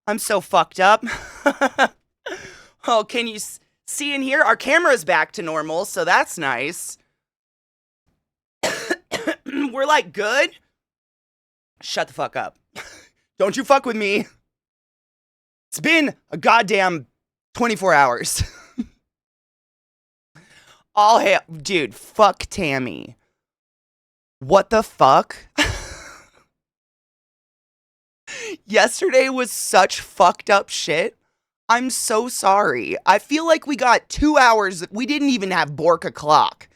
I'm so fucked up. Oh, can you see in here? Our camera's back to normal, so that's nice. We're like, good? Shut the fuck up. Don't you fuck with me. It's been a goddamn 24 hours. All hail. Dude, fuck Tammy. What the fuck? Yesterday was such fucked up shit. I'm so sorry. I feel like we got 2 hours. We didn't even have Bork o'clock.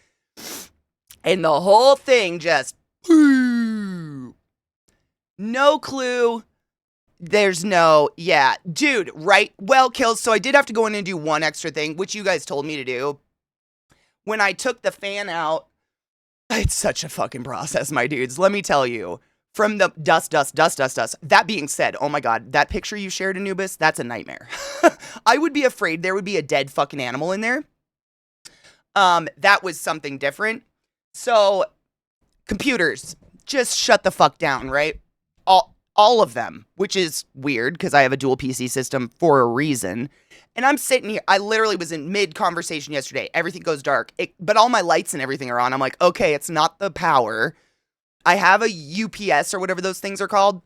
And the whole thing just... No clue. There's no... Yeah. Dude, right? Well, Kills, so I did have to go in and do one extra thing, which you guys told me to do. When I took the fan out, it's such a fucking process, my dudes. Let me tell you. From the dust. That being said, oh my god, that picture you shared, Anubis, that's a nightmare. I would be afraid there would be a dead fucking animal in there. That was something different. So, computers, just shut the fuck down, right? All of them, which is weird because I have a dual PC system for a reason. And I'm sitting here, I literally was in mid-conversation yesterday. Everything goes dark, but all my lights and everything are on. I'm like, okay, it's not the power. I have a UPS or whatever those things are called.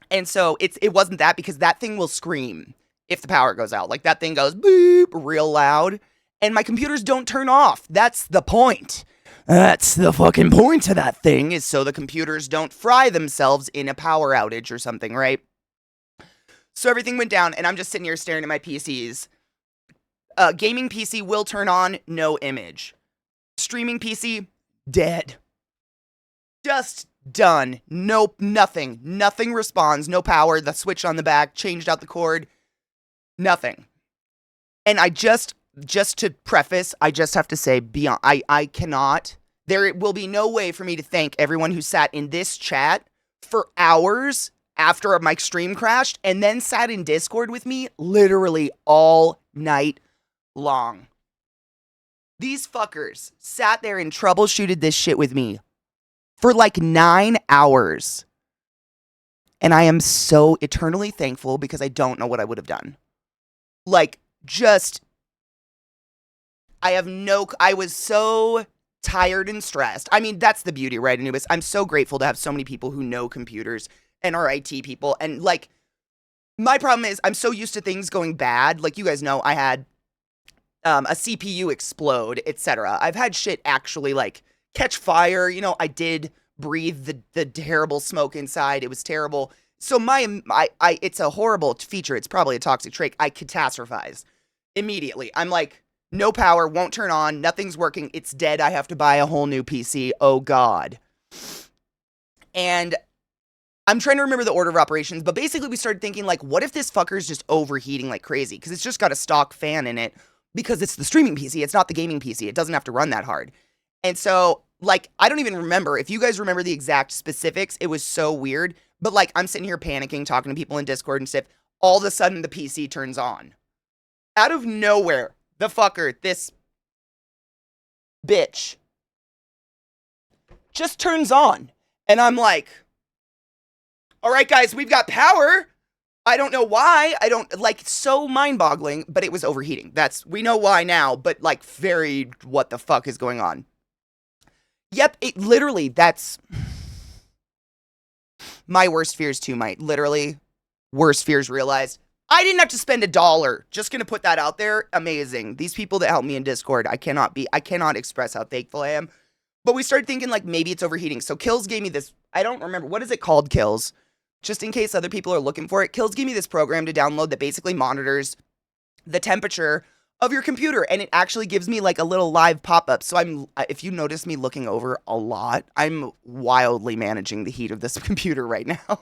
And so it wasn't that, because that thing will scream if the power goes out. Like, that thing goes boop real loud. And my computers don't turn off. That's the point. That's the fucking point of that thing, is so the computers don't fry themselves in a power outage or something, right? So everything went down, and I'm just sitting here staring at my PCs. Gaming PC will turn on, no image. Streaming PC, dead. Just done. Nope, nothing. Nothing responds, no power, the switch on the back, changed out the cord, nothing. And I just to preface, I just have to say, beyond, I cannot, there will be no way for me to thank everyone who sat in this chat for hours after my stream crashed and then sat in Discord with me literally all night long. These fuckers sat there and troubleshooted this shit with me for like 9 hours. And I am so eternally thankful, because I don't know what I would have done. Like, just... I was so tired and stressed. I mean, that's the beauty, right, Anubis? I'm so grateful to have so many people who know computers and are IT people. And, like, my problem is I'm so used to things going bad. Like, you guys know, I had a CPU explode, etc. I've had shit actually, like, catch fire. You know, I did breathe the terrible smoke inside. It was terrible. So it's a horrible feature. It's probably a toxic trait. I catastrophize immediately. I'm like... No power, won't turn on, nothing's working, it's dead, I have to buy a whole new PC, oh god. And I'm trying to remember the order of operations, but basically we started thinking, like, what if this fucker's just overheating like crazy? Because it's just got a stock fan in it, because it's the streaming PC, it's not the gaming PC, it doesn't have to run that hard. And so, like, I don't even remember, if you guys remember the exact specifics, it was so weird, but like, I'm sitting here panicking, talking to people in Discord and stuff, all of a sudden the PC turns on. Out of nowhere. The fucker, this bitch, just turns on. And I'm like, all right, guys, we've got power. I don't know why. I don't, like, so mind-boggling, but it was overheating. We know why now, but, like, very, what the fuck is going on? Yep, it literally, that's my worst fears too, mate. Literally, worst fears realized. I didn't have to spend $1. Just gonna put that out there. Amazing. These people that help me in Discord, I cannot express how thankful I am. But we started thinking, like, maybe it's overheating. So Kills gave me this, I don't remember, what is it called, Kills? Just in case other people are looking for it. Kills gave me this program to download that basically monitors the temperature of your computer. And it actually gives me, like, a little live pop-up. So if you notice me looking over a lot, I'm wildly managing the heat of this computer right now.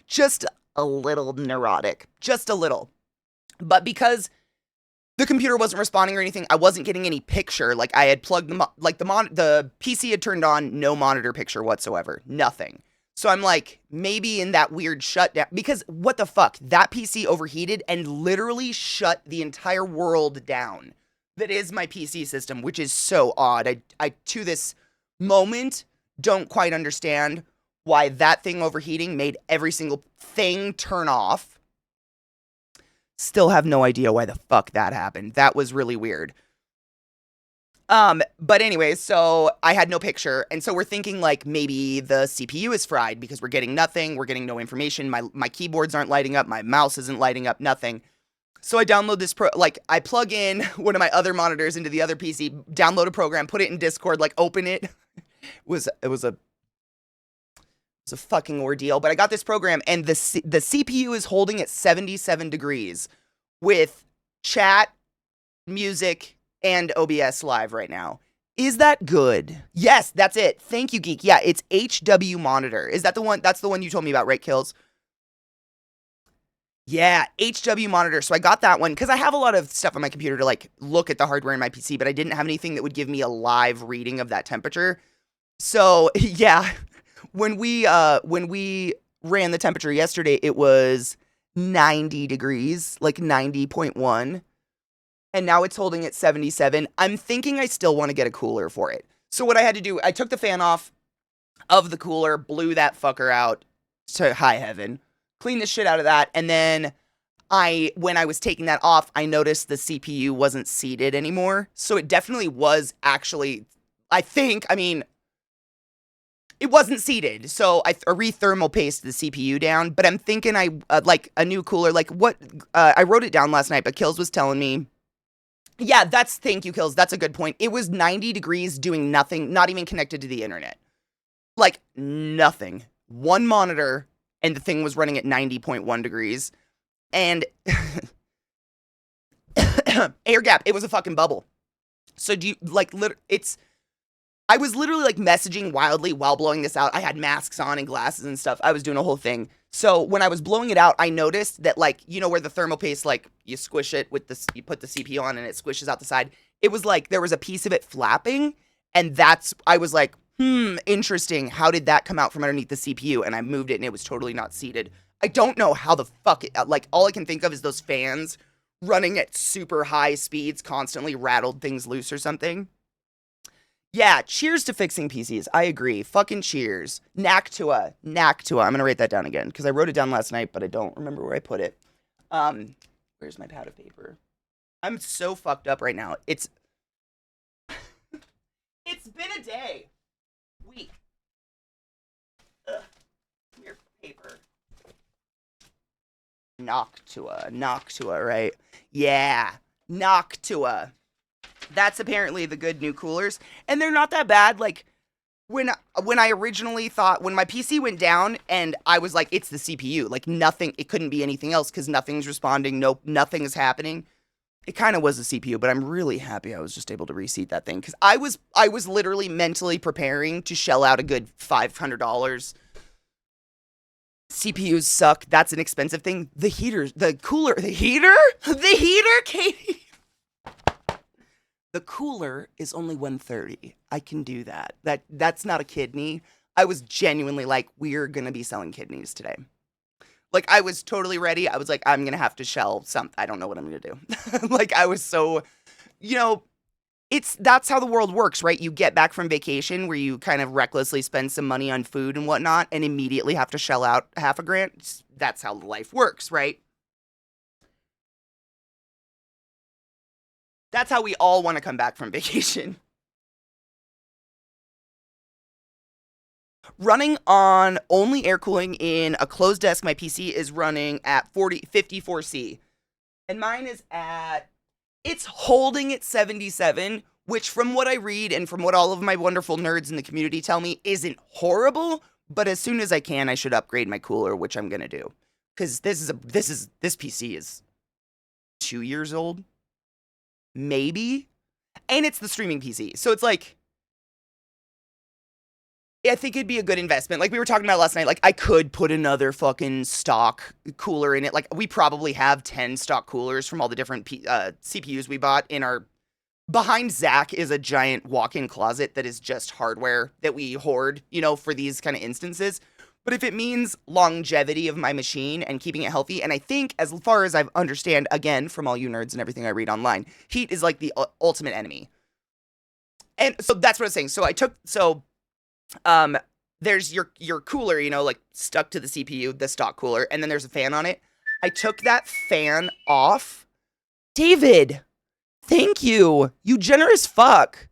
Just a little neurotic, just a little. But because the computer wasn't responding or anything, I wasn't getting any picture. Like, I had plugged the PC had turned on, no monitor picture whatsoever, nothing. So I'm like, maybe in that weird shutdown, because what the fuck, that PC overheated and literally shut the entire world down. That is my PC system, which is so odd. I to this moment don't quite understand why that thing overheating made every single thing turn off. Still have no idea why the fuck that happened. That was really weird. But anyway, so I had no picture, and so we're thinking like maybe the CPU is fried because we're getting nothing, we're getting no information, my keyboards aren't lighting up, my mouse isn't lighting up, nothing. So I download this I plug in one of my other monitors into the other PC, download a program, put it in Discord, like open it. It was a fucking ordeal, but I got this program, and the CPU is holding at 77 degrees with chat, music, and OBS live right now. Is that good? Yes, that's it. Thank you, Geek. Yeah, it's HW Monitor. Is that the one? That's the one you told me about, right, Kills? Yeah, HW Monitor. So I got that one because I have a lot of stuff on my computer to like look at the hardware in my PC, but I didn't have anything that would give me a live reading of that temperature. So yeah, when we ran the temperature yesterday, it was 90 degrees, like 90.1. And now it's holding at 77. I'm thinking I still want to get a cooler for it. So what I had to do, I took the fan off of the cooler, blew that fucker out to high heaven, cleaned the shit out of that, and then when I was taking that off, I noticed the CPU wasn't seated anymore. So it definitely was actually, it wasn't seated. So I re-thermal pasted the CPU down, but I'm thinking like a new cooler, like what, I wrote it down last night, but Kills was telling me, yeah, thank you, Kills. That's a good point. It was 90 degrees doing nothing, not even connected to the internet. Like, nothing. One monitor, and the thing was running at 90.1 degrees. And air gap, it was a fucking bubble. So I was literally like messaging wildly while blowing this out. I had masks on and glasses and stuff. I was doing a whole thing. So when I was blowing it out, I noticed that, like, you know where the thermal paste, like, you squish it with this, you put the CPU on and it squishes out the side. It was like there was a piece of it flapping, and I was like, interesting. How did that come out from underneath the CPU? And I moved it, and it was totally not seated. I don't know how the fuck like, all I can think of is those fans running at super high speeds constantly rattled things loose or something. Yeah, cheers to fixing PCs. I agree. Fucking cheers. Naktua. I'm gonna write that down again because I wrote it down last night, but I don't remember where I put it. Where's my pad of paper? I'm so fucked up right now. It's been a day. Week. Ugh. Come here, paper. Noctua, right? Yeah, Noctua. That's apparently the good new coolers, and they're not that bad. Like, when I originally thought, when my PC went down, and I was like, it's the CPU, like, nothing, it couldn't be anything else, because nothing's responding, nothing is happening. It kind of was the CPU, but I'm really happy I was just able to reseat that thing, because I was literally mentally preparing to shell out a good $500. CPUs suck, that's an expensive thing. The heater, Katie! The cooler is only $130. I can do that. That's not a kidney. I was genuinely like, we're gonna be selling kidneys today. Like, I was totally ready. I was like, I'm gonna have to shell something. I don't know what I'm gonna do. Like, I was so, that's how the world works, right? You get back from vacation where you kind of recklessly spend some money on food and whatnot and immediately have to shell out $1,000. That's how life works, right? That's how we all want to come back from vacation. Running on only air cooling in a closed desk, my PC is running at 54C. And mine is it's holding at 77, which from what I read and from what all of my wonderful nerds in the community tell me isn't horrible, but as soon as I can, I should upgrade my cooler, which I'm going to do. Because this PC is 2 years old. Maybe, and it's the streaming PC, so it's like, I think it'd be a good investment. Like we were talking about last night, like I could put another fucking stock cooler in it. Like we probably have 10 stock coolers from all the different CPUs we bought in our. Behind Zach is a giant walk-in closet that is just hardware that we hoard, for these kind of instances. But if it means longevity of my machine and keeping it healthy, and I think as far as I understand, again, from all you nerds and everything I read online, heat is like the ultimate enemy. And so that's what I was saying. There's your cooler, like stuck to the CPU, the stock cooler, and then there's a fan on it. I took that fan off. David, thank you. You generous fuck.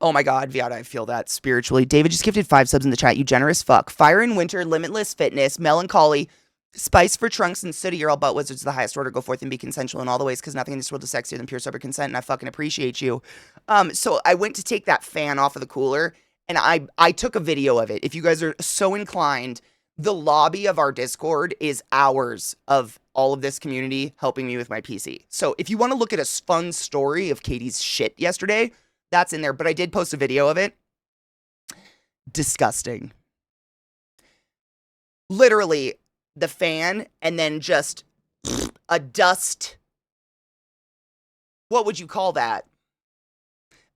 Oh my God, Viata, I feel that spiritually. David just gifted 5 subs in the chat. You generous fuck. Fire and Winter, Limitless Fitness, Melancholy, Spice for Trunks, and Sooty. You're all butt wizards of the highest order. Go forth and be consensual in all the ways, because nothing in this world is sexier than pure sober consent, and I fucking appreciate you. So I went to take that fan off of the cooler, and I took a video of it. If you guys are so inclined, the lobby of our Discord is hours of all of this community helping me with my PC. So if you want to look at a fun story of Katie's shit yesterday, that's in there, but I did post a video of it. Disgusting. Literally, the fan, and then just a dust. What would you call that?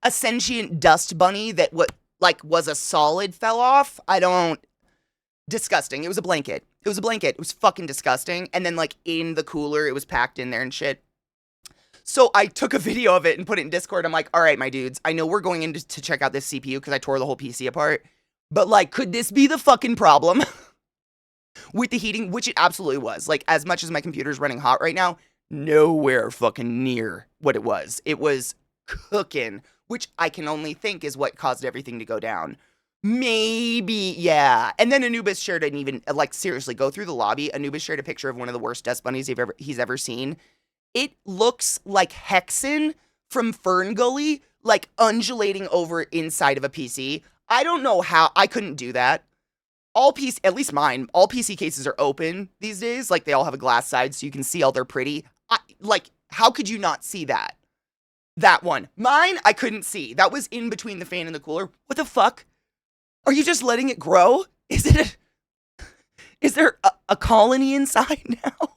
A sentient dust bunny that was a solid fell off. Disgusting. It was a blanket. It was a blanket. It was fucking disgusting. And then in the cooler, it was packed in there and shit. So I took a video of it and put it in Discord. I'm like, all right, my dudes, I know we're going in to check out this CPU because I tore the whole PC apart. But could this be the fucking problem with the heating? Which it absolutely was. As much as my computer's running hot right now, nowhere fucking near what it was. It was cooking, which I can only think is what caused everything to go down. Maybe, yeah. And then Anubis shared an even, seriously, go through the lobby. Anubis shared a picture of one of the worst dust bunnies he's ever seen. It looks like Hexen from Fern Gully, undulating over inside of a PC. I don't know how. I couldn't do that. At least mine, all PC cases are open these days. They all have a glass side so you can see all their pretty. How could you not see that? That one. Mine, I couldn't see. That was in between the fan and the cooler. What the fuck? Are you just letting it grow? Is there a colony inside now?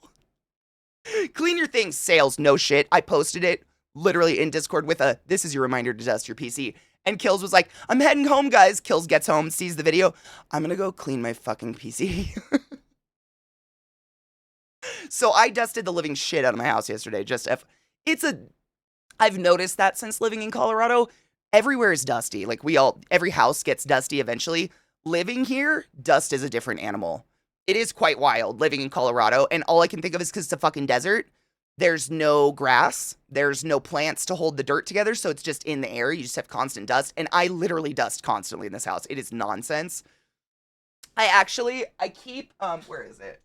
Clean your things, sales, no shit. I posted it literally in Discord with this is your reminder to dust your PC. And Kills was like, I'm heading home, guys. Kills gets home, sees the video. I'm gonna go clean my fucking PC. So I dusted the living shit out of my house yesterday. I've noticed that since living in Colorado, everywhere is dusty. Every house gets dusty eventually. Living here, dust is a different animal. It is quite wild living in Colorado, and all I can think of is because it's a fucking desert. There's no grass. There's no plants to hold the dirt together, so it's just in the air. You just have constant dust, and I literally dust constantly in this house. It is nonsense. I keep, where is it?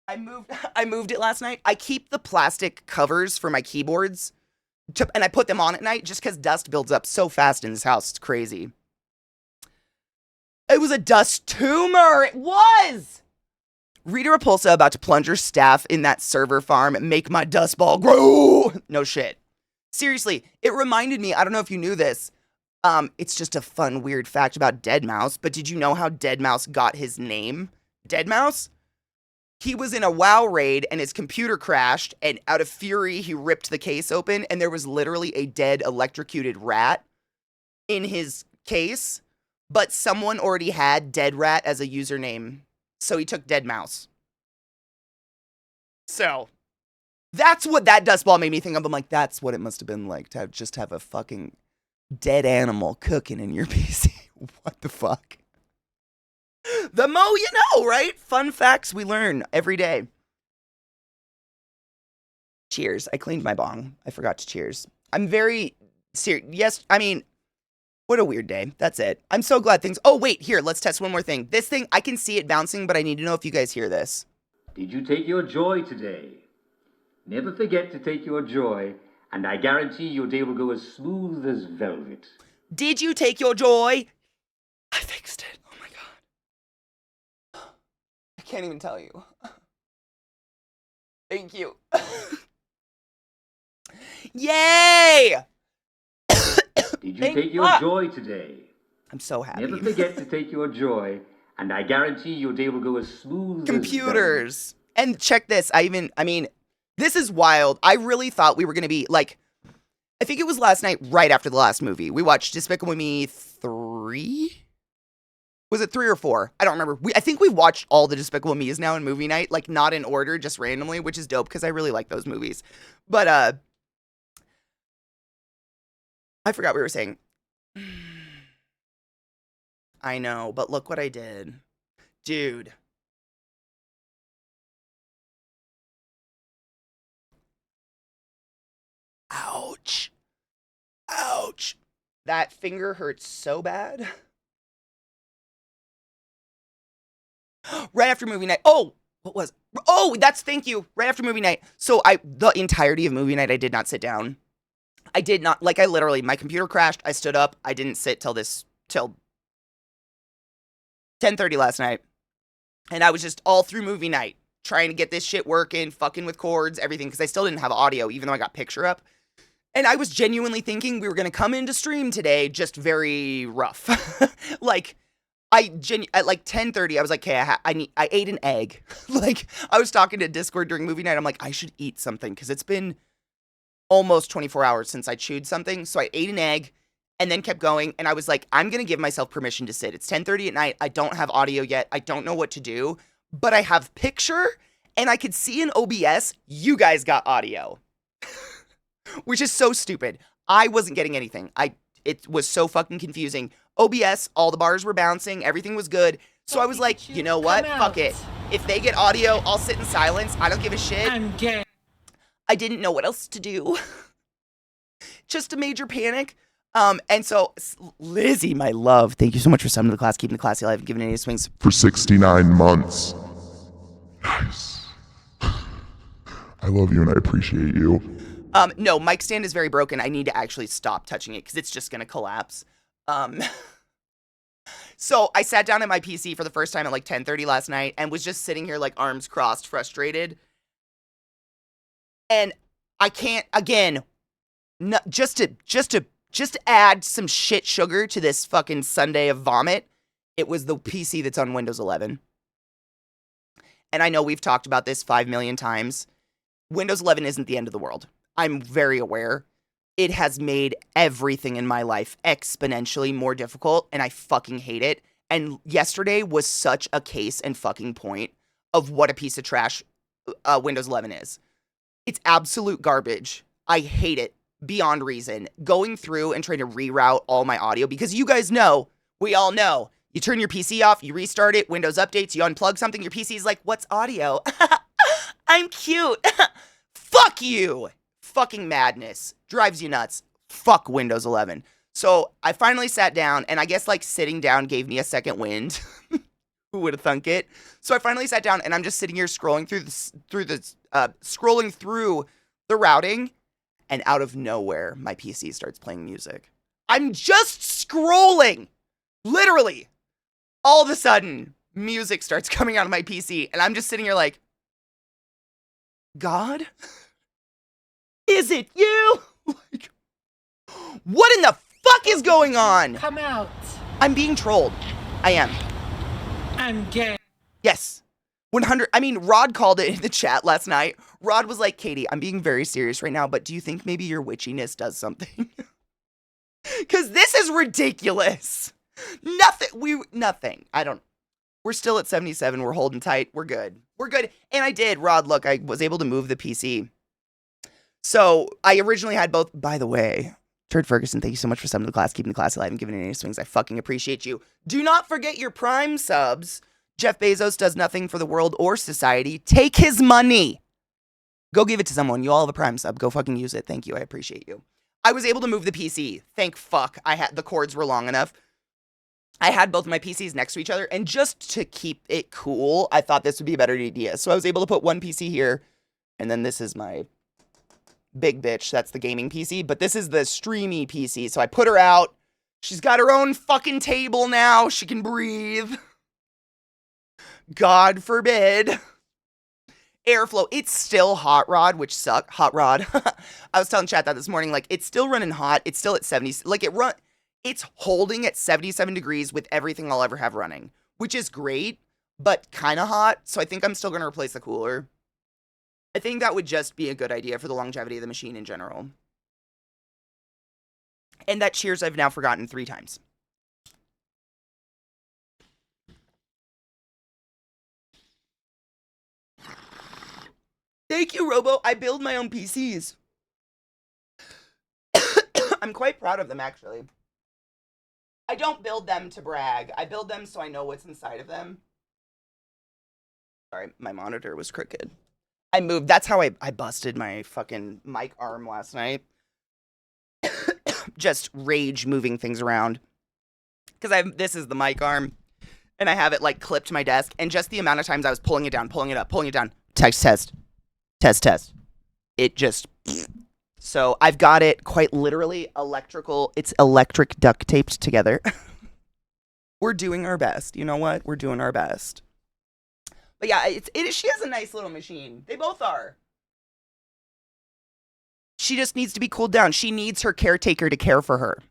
I moved it last night. I keep the plastic covers for my keyboards, and I put them on at night just because dust builds up so fast in this house. It's crazy. It was a dust tumor. It was! Rita Repulsa about to plunge her staff in that server farm and make my dust ball grow. No shit. Seriously, it reminded me, I don't know if you knew this. It's just a fun, weird fact about Deadmau5, but did you know how Deadmau5 got his name? Deadmau5? He was in a WoW raid and his computer crashed, and out of fury, he ripped the case open, and there was literally a dead electrocuted rat in his case, but someone already had Dead Rat as a username. So he took Deadmau5. So, that's what that dust ball made me think of. I'm like, that's what it must have been like to have a fucking dead animal cooking in your PC. What the fuck? The mo you know, right? Fun facts we learn every day. Cheers. I cleaned my bong. I forgot to cheers. I'm very serious. Yes, I mean, what a weird day. That's it. I'm so glad things... Oh, wait. Here, let's test one more thing. This thing, I can see it bouncing, but I need to know if you guys hear this. Did you take your joy today? Never forget to take your joy, and I guarantee your day will go as smooth as velvet. Did you take your joy? I fixed it. Oh my God. I can't even tell you. Thank you. Yay! Did you take your joy today? I'm so happy. Never forget to take your joy, and I guarantee your day will go as smooth Computers. as velvet. And check this. This is wild. I really thought we were going to be, I think it was last night right after the last movie. We watched Despicable Me 3? Was it 3 or 4? I don't remember. I think we watched all the Despicable Me's now in movie night, not in order, just randomly, which is dope because I really like those movies. But, I forgot what we were saying. I know, but look what I did. Dude. That finger hurts so bad. Right after movie night. Oh, what was? Oh, thank you. Right after movie night. So the entirety of movie night, I did not sit down. I did not, like, I literally, my computer crashed. I stood up. I didn't sit till 10:30 last night. And I was just all through movie night trying to get this shit working, fucking with cords, everything, because I still didn't have audio, even though I got picture up. And I was genuinely thinking we were going to come into stream today just very rough. Like, at like 10:30, I was like, okay, I ate an egg. Like, I was talking to Discord during movie night. I'm like, I should eat something because it's been almost 24 hours since I chewed something. So I ate an egg and then kept going. And I was like, I'm going to give myself permission to sit. It's 10:30 at night. I don't have audio yet. I don't know what to do, but I have picture and I could see in OBS, you guys got audio, which is so stupid. I wasn't getting anything. It was so fucking confusing. OBS, all the bars were bouncing. Everything was good. So I was like, you know what? Fuck it. If they get audio, I'll sit in silence. I don't give a shit. I'm gay. I didn't know what else to do. Just a major panic. And so Lizzie, my love, thank you so much for summoning the class, keeping the classy alive, and giving any swings for 69 months. Nice. I love you and I appreciate you. No, mic stand is very broken. I need to actually stop touching it because it's just gonna collapse. So I sat down at my PC for the first time at like 10:30 last night and was just sitting here like arms crossed, frustrated. And I can't, again, just to add some shit sugar to this fucking Sunday of vomit, it was the PC that's on Windows 11. And I know we've talked about this 5 million times. Windows 11 isn't the end of the world. I'm very aware. It has made everything in my life exponentially more difficult, and I fucking hate it. And yesterday was such a case and fucking point of what a piece of trash Windows 11 is. It's absolute garbage. I hate it beyond reason. Going through and trying to reroute all my audio, because you guys know, we all know, you turn your PC off, you restart it, Windows updates, you unplug something, your PC is like, what's audio? I'm cute. Fuck you. Fucking madness. Drives you nuts. Fuck Windows 11. So I finally sat down, and I guess like sitting down gave me a second wind. Who would have thunk it? So I finally sat down, and I'm just sitting here scrolling through the routing, and out of nowhere, my PC starts playing music. I'm just scrolling, literally. All of a sudden, music starts coming out of my PC, and I'm just sitting here like, God, is it you? Like, what in the fuck is going on? Come out. I'm being trolled. I am. I'm gay. Yes. 100. I mean, Rod called it in the chat last night. Rod was like, Katie, I'm being very serious right now, but do you think maybe your witchiness does something? Because this is ridiculous. Nothing. We're still at 77. We're holding tight. We're good. And I did. Rod, look, I was able to move the PC. So I originally had both. By the way, Turd Ferguson, thank you so much for summoning the class, keeping the class alive, and giving it any swings. I fucking appreciate you. Do not forget your Prime subs. Jeff Bezos does nothing for the world or society. Take his money. Go give it to someone. You all have a Prime sub. Go fucking use it. Thank you. I appreciate you. I was able to move the PC. Thank fuck. The cords were long enough. I had both of my PCs next to each other, and just to keep it cool, I thought this would be a better idea. So I was able to put one PC here, and then this is my big bitch. That's the gaming PC, but this is the streamy PC. So I put her out. She's got her own fucking table now. She can breathe. God forbid. Airflow. It's still hot rod, which suck. Hot rod. I was telling chat that this morning, like, it's still running hot. It's still at 70. Like, it's holding at 77 degrees with everything I'll ever have running, which is great, but kind of hot. So I think I'm still going to replace the cooler. I think that would just be a good idea for the longevity of the machine in general. And that cheers I've now forgotten 3 times. Thank you, Robo. I build my own PCs. I'm quite proud of them, actually. I don't build them to brag. I build them so I know what's inside of them. Sorry, my monitor was crooked. I moved. That's how I busted my fucking mic arm last night. just rage moving things around. Because this is the mic arm, and I have it like clipped to my desk, and just the amount of times I was pulling it down, pulling it up, pulling it down. Test. It just... So I've got it quite literally it's electric duct taped together. We're doing our best. You know what? We're doing our best. But yeah, she has a nice little machine. They both are. She just needs to be cooled down. She needs her caretaker to care for her.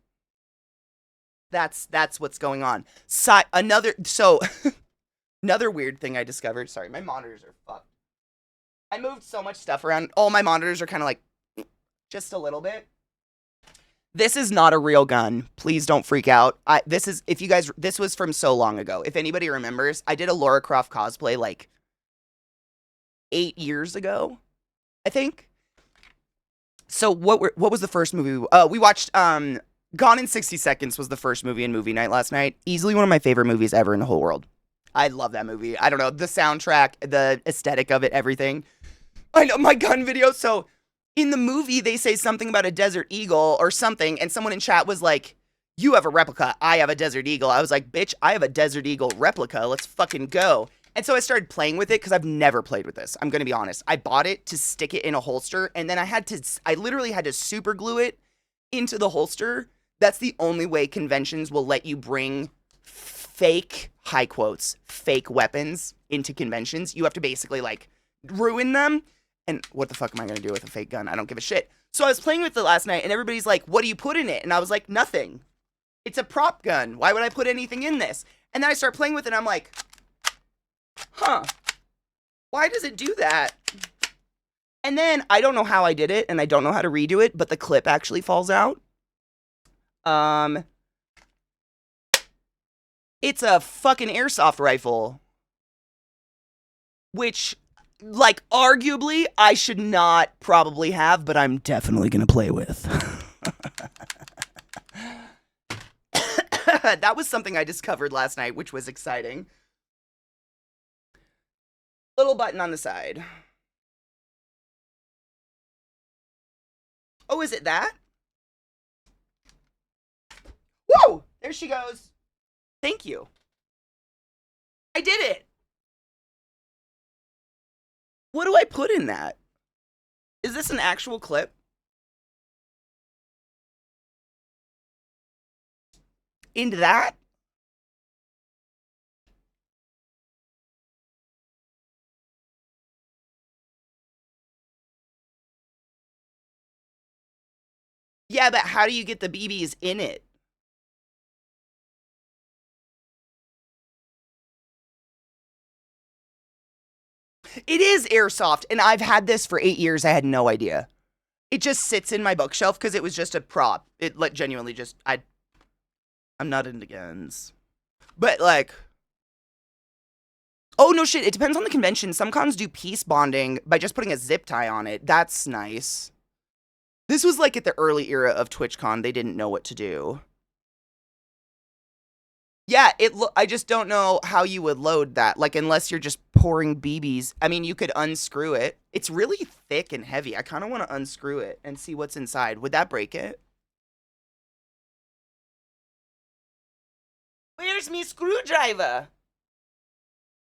That's what's going on. Another weird thing I discovered. Sorry, my monitors are fucked. I moved so much stuff around. All my monitors are kind of like just a little bit. This is not a real gun. Please don't freak out. This was from so long ago. If anybody remembers, I did a Lara Croft cosplay like 8 years ago, I think. So what was the first movie? We watched Gone in 60 Seconds was the first movie in movie night last night. Easily one of my favorite movies ever in the whole world. I love that movie. I don't know, the soundtrack, the aesthetic of it, everything. I know, my gun video. So in the movie, they say something about a Desert Eagle or something, and someone in chat was like, you have a replica, I have a Desert Eagle. I was like, bitch, I have a Desert Eagle replica. Let's fucking go. And so I started playing with it because I've never played with this. I'm going to be honest. I bought it to stick it in a holster, and then I literally had to super glue it into the holster. That's the only way conventions will let you bring fake, high quotes, fake weapons into conventions. You have to basically like ruin them. And what the fuck am I going to do with a fake gun? I don't give a shit. So I was playing with it last night, and everybody's like, what do you put in it? And I was like, nothing. It's a prop gun. Why would I put anything in this? And then I start playing with it, and I'm like, huh, why does it do that? And then I don't know how I did it, and I don't know how to redo it, but the clip actually falls out. It's a fucking airsoft rifle. Which... like, arguably, I should not probably have, but I'm definitely gonna play with. That was something I discovered last night, which was exciting. Little button on the side. Oh, is it that? Whoa! There she goes. Thank you. I did it! What do I put in that? Is this an actual clip? Into that? Yeah, but how do you get the BBs in it? It is airsoft, and I've had this for 8 years. I had no idea. It just sits in my bookshelf because it was just a prop. It like genuinely just I'm not into guns, but like, oh no shit. It depends on the convention. Some cons do peace bonding by just putting a zip tie on it. That's nice. This was like at the early era of TwitchCon. They didn't know what to do. Yeah, I just don't know how you would load that. Like, unless you're just pouring BBs. I mean, you could unscrew it. It's really thick and heavy. I kind of want to unscrew it and see what's inside. Would that break it? Where's me screwdriver?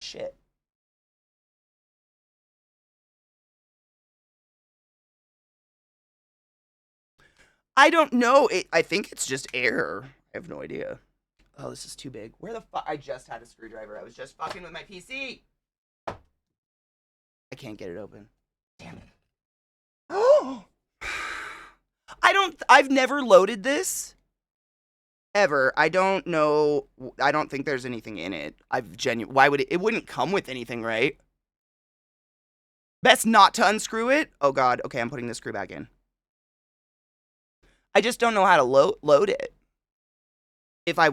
Shit. I don't know. I think it's just air. I have no idea. Oh, this is too big. Where the fuck? I just had a screwdriver. I was just fucking with my PC. I can't get it open. Damn it. Oh! I've never loaded this. Ever. I don't know. I don't think there's anything in it. Why would it wouldn't come with anything, right? Best not to unscrew it. Oh god. Okay, I'm putting the screw back in. I just don't know how to load it. If I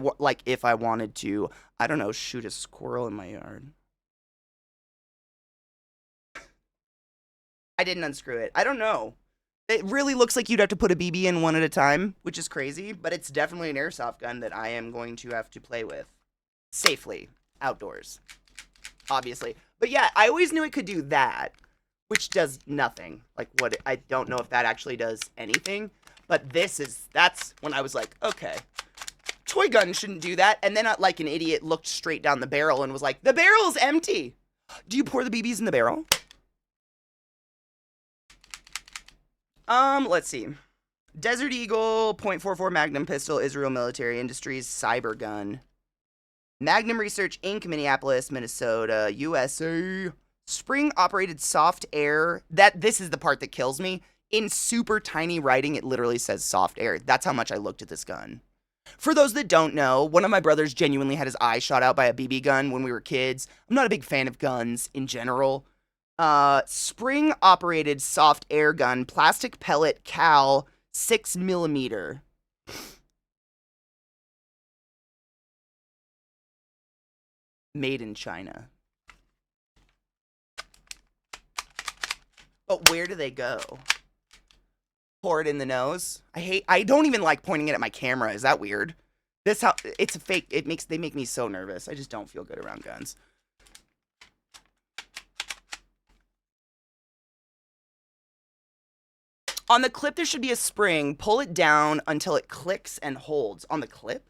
wanted to, I don't know, shoot a squirrel in my yard. I didn't unscrew it. I don't know. It really looks like you'd have to put a BB in one at a time, which is crazy, but it's definitely an airsoft gun that I am going to have to play with. Safely. Outdoors. Obviously. But yeah, I always knew it could do that, which does nothing. Like, I don't know if that actually does anything. But that's when I was like, okay, toy gun shouldn't do that. And then, like an idiot, looked straight down the barrel and was like, the barrel's empty. Do you pour the BBs in the barrel? Let's see. Desert Eagle, .44 Magnum pistol, Israel Military Industries, cyber gun. Magnum Research Inc., Minneapolis, Minnesota, USA. Spring-operated soft air. This is the part that kills me. In super tiny writing, it literally says soft air. That's how much I looked at this gun. For those that don't know, one of my brothers genuinely had his eye shot out by a BB gun when we were kids. I'm not a big fan of guns in general. Spring-operated soft air gun, plastic pellet, cal, 6mm. Made in China. But where do they go? Pour it in the nose. I don't even like pointing it at my camera. Is that weird? It's a fake. They make me so nervous. I just don't feel good around guns. On the clip, there should be a spring. Pull it down until it clicks and holds. On the clip?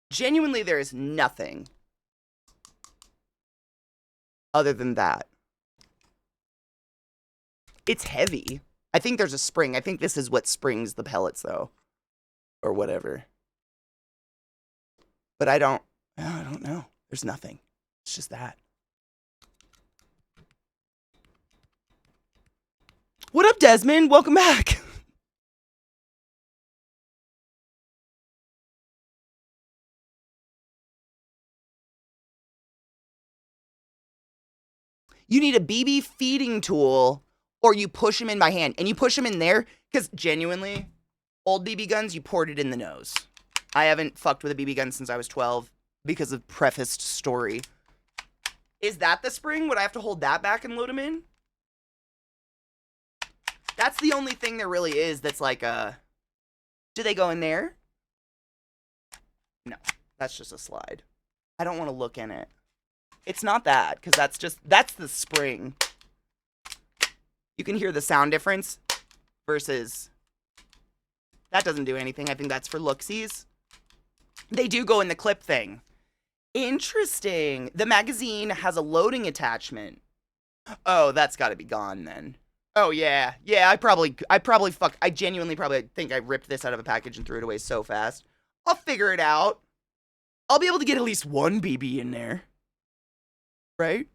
Genuinely, there is nothing other than that. It's heavy. I think there's a spring. I think this is what springs the pellets, though. Or whatever. But I don't know. There's nothing. It's just that. What up, Desmond? Welcome back. You need a BB feeding tool, or you push them in by hand. And you push them in there, because genuinely, old BB guns, you poured it in the nose. I haven't fucked with a BB gun since I was 12, because of prefaced story. Is that the spring? Would I have to hold that back and load them in? That's the only thing there really is that's like a... Do they go in there? No, that's just a slide. I don't want to look in it. It's not that, because that's the spring. You can hear the sound difference versus... That doesn't do anything. I think that's for looksies. They do go in the clip thing. Interesting. The magazine has a loading attachment. Oh, that's got to be gone then. Oh, yeah. Yeah, I genuinely probably think I ripped this out of a package and threw it away so fast. I'll figure it out. I'll be able to get at least one BB in there. Right?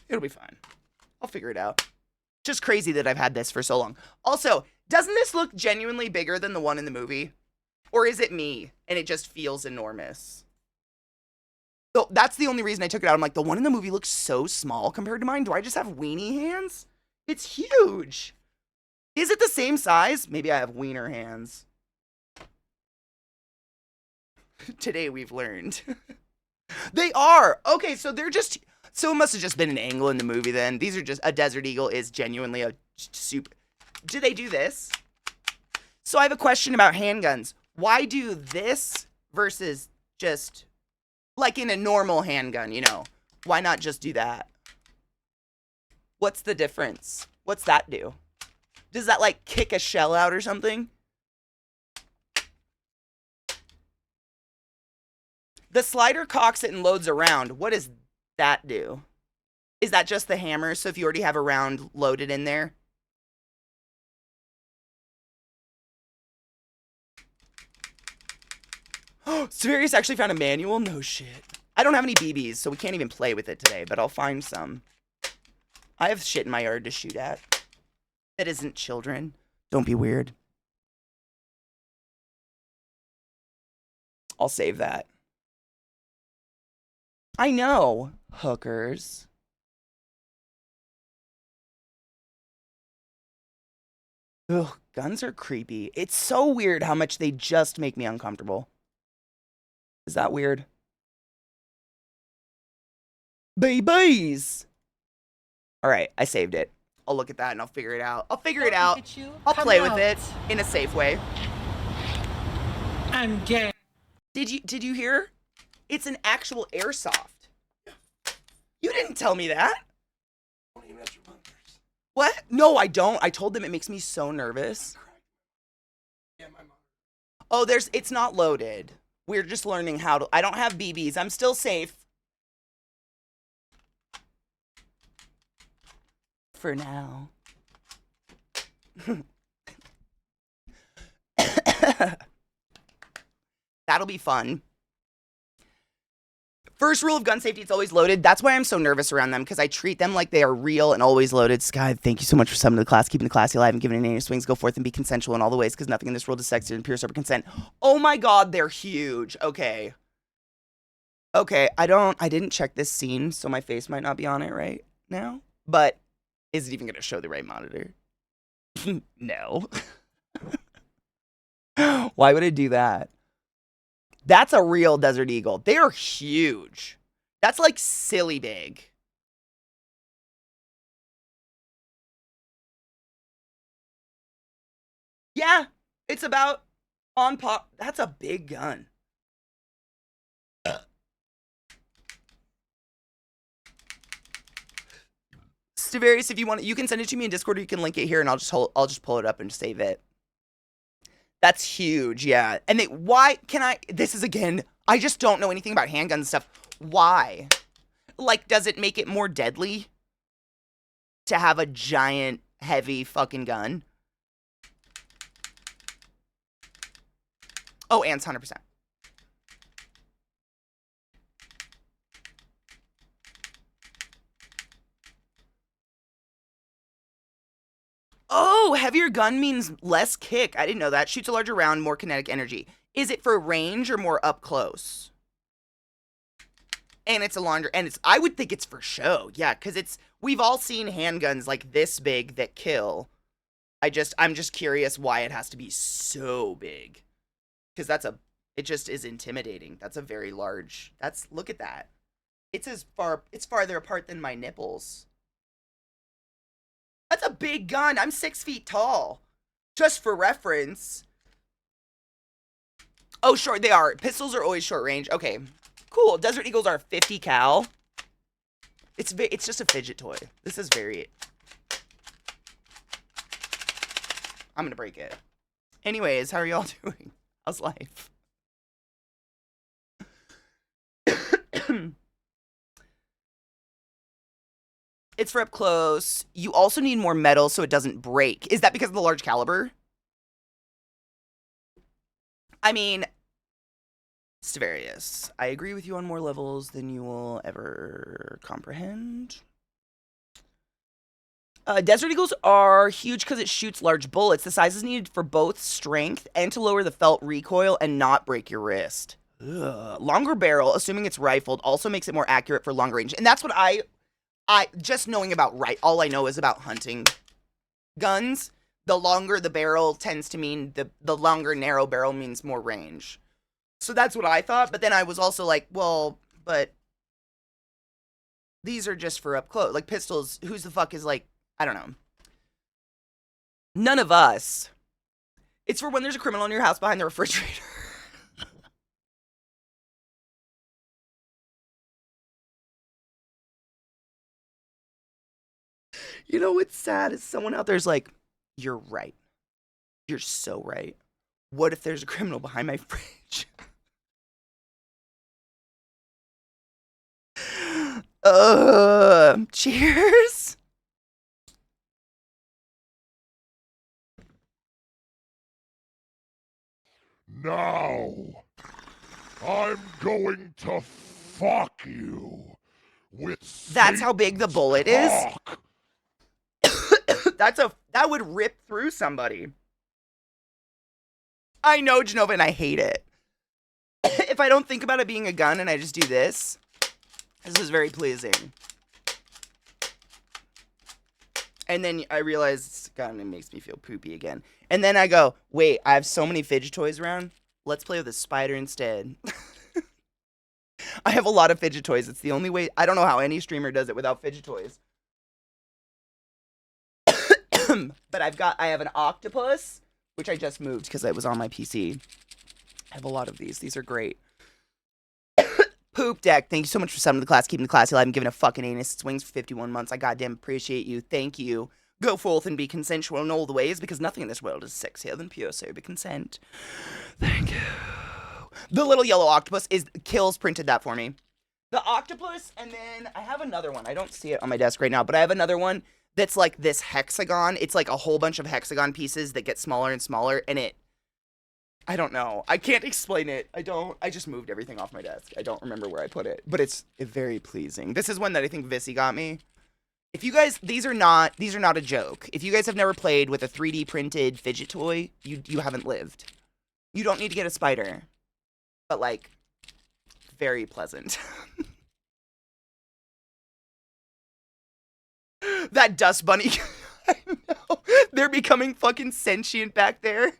It'll be fine. I'll figure it out. Just crazy that I've had this for so long. Also, doesn't this look genuinely bigger than the one in the movie? Or is it me and it just feels enormous? So that's the only reason I took it out. I'm like, the one in the movie looks so small compared to mine. Do I just have weenie hands? It's huge. Is it the same size? Maybe I have wiener hands. Today we've learned. They are. Okay, so they're just... So it must have just been an angle in the movie then. These are just... A Desert Eagle is genuinely a super... Do they do this? So I have a question about handguns. Why do this versus just... Like in a normal handgun, you know? Why not just do that? What's the difference? What's that do? Does that, like, kick a shell out or something? The slider cocks it and loads a round. What does that do? Is that just the hammer? So if you already have a round loaded in there? Oh, Severius actually found a manual? No shit. I don't have any BBs, so we can't even play with it today, but I'll find some. I have shit in my yard to shoot at. That isn't children. Don't be weird. I'll save that. I know, hookers. Ugh, guns are creepy. It's so weird how much they just make me uncomfortable. Is that weird? Babies! Alright, I saved it. I'll look at that and I'll figure it out. I'll figure it out. I'll play with it in a safe way. I'm gay. Did you hear? It's an actual airsoft. You didn't tell me that. What? No, I don't. I told them it makes me so nervous. Oh, it's not loaded. We're just learning how to. I don't have BBs. I'm still safe. For now. That'll be fun. First rule of gun safety, it's always loaded. That's why I'm so nervous around them, because I treat them like they are real and always loaded. Sky, thank you so much for summoning the class, keeping the classy alive, and giving it any swings. Go forth and be consensual in all the ways, because nothing in this world is sexy and pure sober consent. Oh my god, they're huge. Okay. Okay, I didn't check this scene, so my face might not be on it right now. But is it even going to show the right monitor? No. Why would it do that? That's a real desert eagle. They are huge. That's like silly big. Yeah, it's about on pop. That's a big gun. Stavarius, if you want, you can send it to me in Discord, or you can link it here, and I'll just pull it up and save it. That's huge, yeah. And why can I? This is again. I just don't know anything about handgun stuff. Why? Like, does it make it more deadly to have a giant, heavy fucking gun? Oh, Ant's 100%. Oh, heavier gun means less kick. I didn't know that. Shoots a larger round, more kinetic energy. Is it for range or more up close? And it's a longer, and I would think it's for show. Yeah, because we've all seen handguns like this big that kill. I'm just curious why it has to be so big. Because it just is intimidating. That's a very large, look at that. It's farther apart than my nipples. That's a big gun. I'm 6 feet tall. Just for reference. Oh, short. They are. Pistols are always short range. Okay. Cool. Desert Eagles are 50 cal. It's just a fidget toy. This is very... I'm gonna break it. Anyways, how are y'all doing? How's life? It's for up close. You also need more metal so it doesn't break. Is that because of the large caliber? I mean, Stavarius, I agree with you on more levels than you will ever comprehend. Desert Eagles are huge because it shoots large bullets. The size is needed for both strength and to lower the felt recoil and not break your wrist. Ugh. Longer barrel, assuming it's rifled, also makes it more accurate for longer range. And that's what I just knowing about all I know is about hunting guns. The longer the barrel tends to mean the longer narrow barrel means more range. So that's what I thought, but then I was also like, well, but these are just for up close. Like pistols, who's the fuck is like, I don't know. None of us. It's for when there's a criminal in your house behind the refrigerator. You know what's sad is someone out there's like, you're right. You're so right. What if there's a criminal behind my fridge? Cheers. Now, I'm going to fuck you with. That's how big the bullet is? That would rip through somebody. I know, Genova, and I hate it. If I don't think about it being a gun and I just do this is very pleasing. And then I realize, God, it makes me feel poopy again. And then I go, wait, I have so many fidget toys around. Let's play with a spider instead. I have a lot of fidget toys. It's the only way. I don't know how any streamer does it without fidget toys. But I have an octopus, which I just moved because it was on my PC. I have a lot of these. These are great. Poop Deck, thank you so much for subbing to the class, keeping the classy alive and giving a fucking anus its wings for 51 months. I goddamn appreciate you. Thank you. Go forth and be consensual in all the ways, because nothing in this world is sexier than pure sober consent. Thank you. The little yellow octopus is Kills printed that for me. The octopus, and then I have another one. I don't see it on my desk right now, but I have another one that's like this hexagon. It's like a whole bunch of hexagon pieces that get smaller and smaller, and I don't know. I can't explain it. I just moved everything off my desk. I don't remember where I put it, but it's very pleasing. This is one that I think Vissy got me. If you guys, these are not a joke. If you guys have never played with a 3D printed fidget toy, you haven't lived. You don't need to get a spider, but like, very pleasant. That dust bunny, I know. They're becoming fucking sentient back there.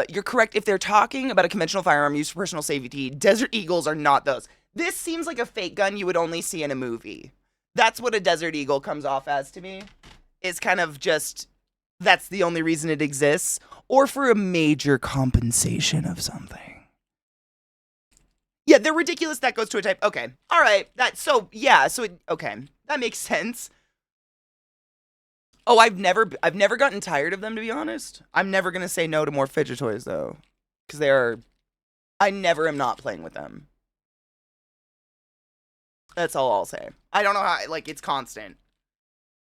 You're correct. If they're talking about a conventional firearm used for personal safety, Desert Eagles are not those. This seems like a fake gun you would only see in a movie. That's what a Desert Eagle comes off as to me. It's kind of just, that's the only reason it exists. Or for a major compensation of something. Yeah, they're ridiculous. That goes to a type. Okay. All right. Okay. That makes sense. Oh, I've never gotten tired of them, to be honest. I'm never going to say no to more fidget toys, though. Because I never am not playing with them. That's all I'll say. I don't know how, like, it's constant.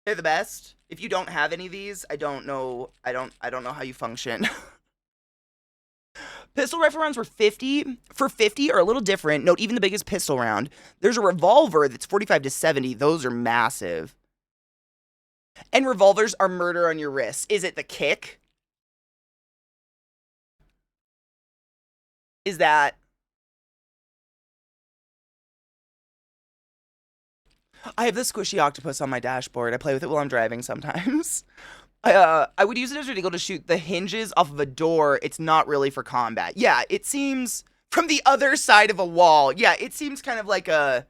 They're the best. If you don't have any of these, I don't know how you function. Pistol rifle rounds were 50. For 50 are a little different. Note, even the biggest pistol round. There's a revolver that's 45 to 70. Those are massive. And revolvers are murder on your wrist. Is it the kick? Is that... I have the squishy octopus on my dashboard. I play with it while I'm driving sometimes. I would use a Desert Eagle to shoot the hinges off of a door. It's not really for combat. Yeah, it seems... From the other side of a wall. Yeah, it seems kind of like a...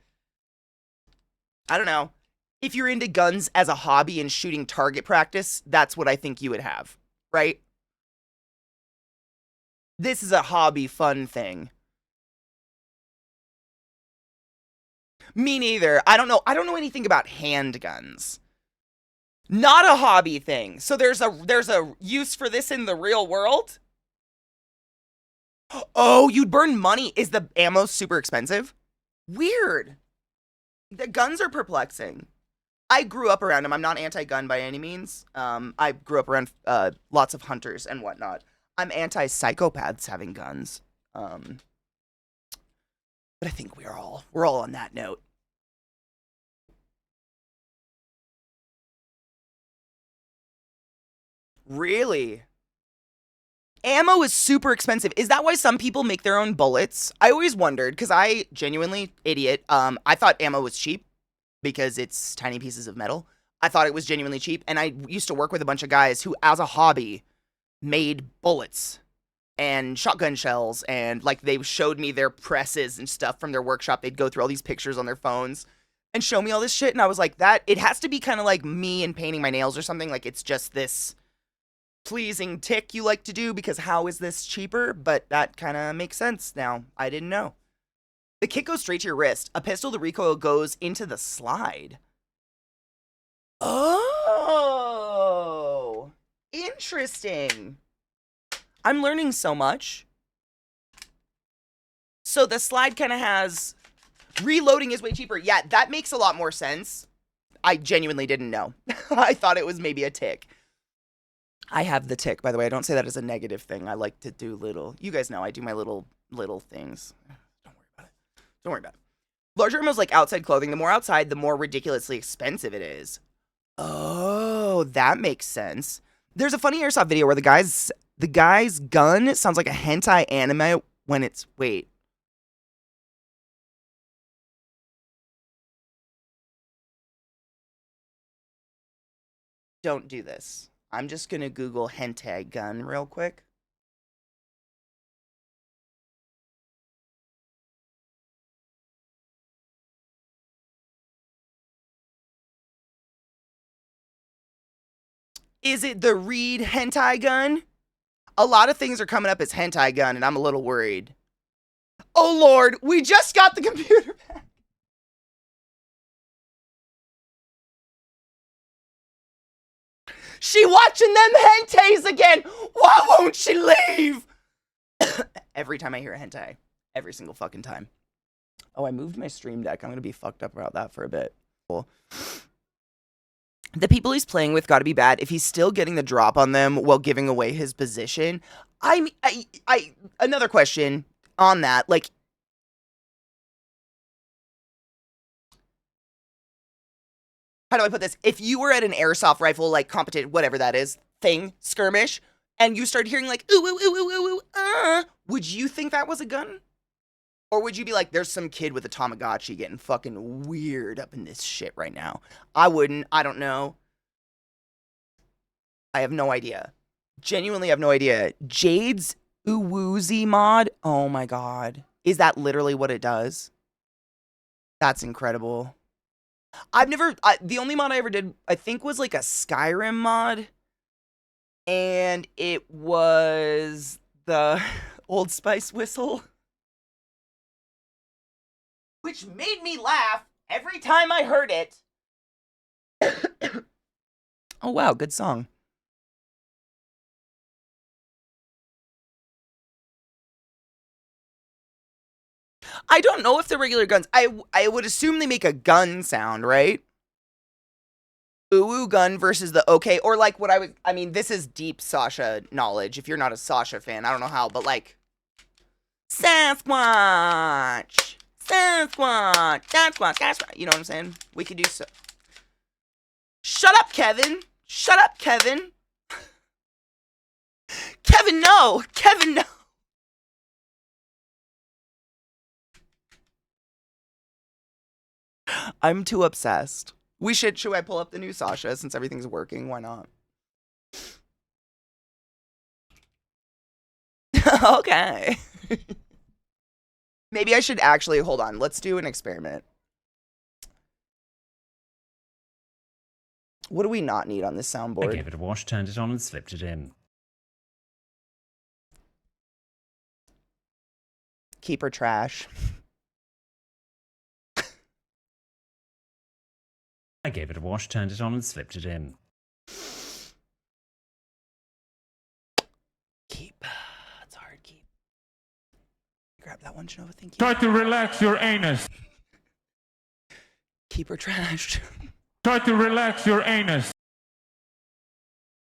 I don't know. If you're into guns as a hobby and shooting target practice, that's what I think you would have, right? This is a hobby fun thing. Me neither. I don't know anything about handguns. Not a hobby thing. So there's a use for this in the real world? Oh, you'd burn money. Is the ammo super expensive? Weird. The guns are perplexing. I grew up around them. I'm not anti-gun by any means. I grew up around lots of hunters and whatnot. I'm anti-psychopaths having guns. But I think we're all on that note. Really? Ammo is super expensive. Is that why some people make their own bullets? I always wondered, because I genuinely, idiot, I thought ammo was cheap. Because it's tiny pieces of metal. I thought it was genuinely cheap, and I used to work with a bunch of guys who, as a hobby, made bullets and shotgun shells, and, like, they showed me their presses and stuff from their workshop. They'd go through all these pictures on their phones and show me all this shit, and I was like, it has to be kind of like me and painting my nails or something. Like, it's just this pleasing tick you like to do, because how is this cheaper? But that kind of makes sense now. I didn't know. The kick goes straight to your wrist. A pistol, the recoil goes into the slide. Oh, interesting. I'm learning so much. So the slide kind of has... Reloading is way cheaper. Yeah, that makes a lot more sense. I genuinely didn't know. I thought it was maybe a tick. I have the tick, by the way. I don't say that as a negative thing. I like to do little... You guys know I do my little things. Don't worry about it. Larger ammo is like outside clothing. The more outside, the more ridiculously expensive it is. Oh, that makes sense. There's a funny airsoft video where the guy's gun sounds like a hentai anime when it's... Wait. Don't do this. I'm just gonna Google hentai gun real quick. Is it the Reed hentai gun? A lot of things are coming up as hentai gun, and I'm a little worried. Oh, Lord, we just got the computer back. She watching them hentais again. Why won't she leave? Every time I hear a hentai. Every single fucking time. Oh, I moved my stream deck. I'm going to be fucked up about that for a bit. Cool. The people he's playing with got to be bad if he's still getting the drop on them while giving away his position. Another question on that. Like, how do I put this? If you were at an airsoft rifle, like, competition, whatever that is, thing, skirmish, and you started hearing, like, ooh, ooh, ooh, ooh, ooh, would you think that was a gun? Or would you be like, there's some kid with a Tamagotchi getting fucking weird up in this shit right now? I wouldn't. I don't know. I have no idea. Genuinely have no idea. Jade's Uwoozy mod? Oh my god. Is that literally what it does? That's incredible. The only mod I ever did, I think, was like a Skyrim mod. And it was the Old Spice whistle. Which made me laugh every time I heard it. Oh, wow, good song. I don't know if they're regular guns. I would assume they make a gun sound, right? Ooh gun versus the okay. Or like what I mean, this is deep Sasha knowledge. If you're not a Sasha fan, I don't know how, but like Sasquatch. Sasquatch. Sasquatch. Sasquatch. You know what I'm saying? We could do so. Shut up, Kevin. Shut up, Kevin. Kevin, no. Kevin, no. I'm too obsessed. Should I pull up the new Sasha since everything's working? Why not? Okay. Maybe I should actually, hold on. Let's do an experiment. What do we not need on this soundboard? I gave it a wash, turned it on, and slipped it in. Keep her trash. I gave it a wash, turned it on, and slipped it in. Keep. It's hard. Keep. Grab that one, Genova. Thank you. Try to relax your anus. Keep her trashed. Try to relax your anus.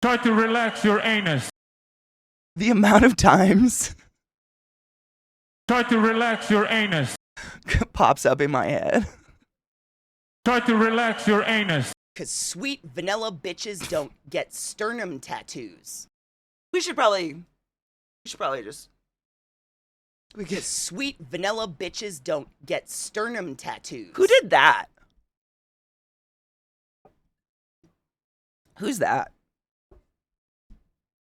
Try to relax your anus. The amount of times Try to relax your anus. pops up in my head. Try to relax your anus. Because sweet vanilla bitches don't get sternum tattoos. We should probably just... Because sweet vanilla bitches don't get sternum tattoos. Who did that? Who's that?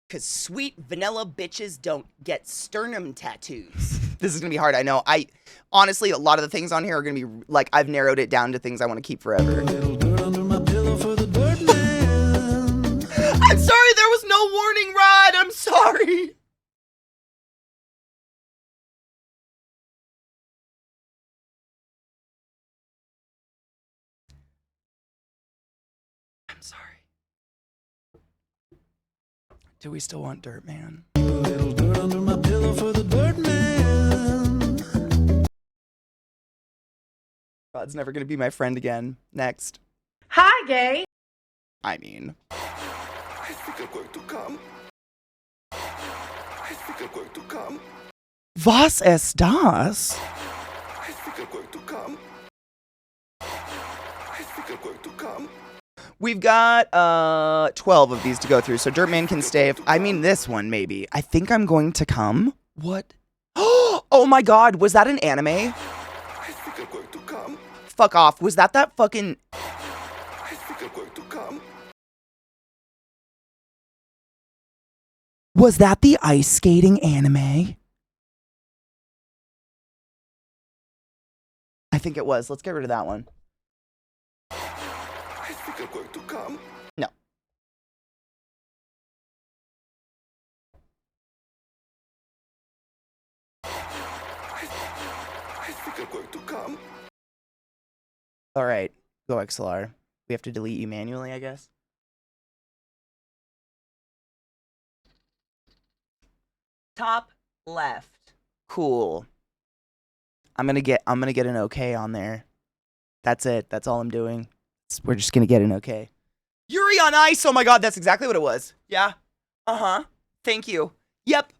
Because sweet vanilla bitches don't get sternum tattoos. This is going to be hard, I know. Honestly, a lot of the things on here are going to be, like, I've narrowed it down to things I want to keep forever. I'm sorry, there was no warning, Rod. I'm sorry. I'm sorry. Do we still want Dirt Man? A little dirt under my pillow for the Dirt Man. Rod's never gonna be my friend again. Next. Hi, gay. I mean. I think I'm going to come. I think I'm going to come. Was es das? I think I'm going to come. I think I'm going to come. We've got 12 of these to go through, so Dirtman can stay. I mean, this one, maybe. I think I'm going to come. What? Oh my god, was that an anime? I think I'm going to come. Fuck off. Was that fucking... I think I'm going to come. Was that the ice skating anime? I think it was. Let's get rid of that one. I think I'm going to come. No. All right, go XLR. We have to delete you manually, I guess. Top left. Cool. I'm gonna get an okay on there. That's it. That's all I'm doing. We're just gonna get an okay. Yuri on Ice. Oh my god, that's exactly what it was. Yeah. Uh-huh. Thank you. Yep.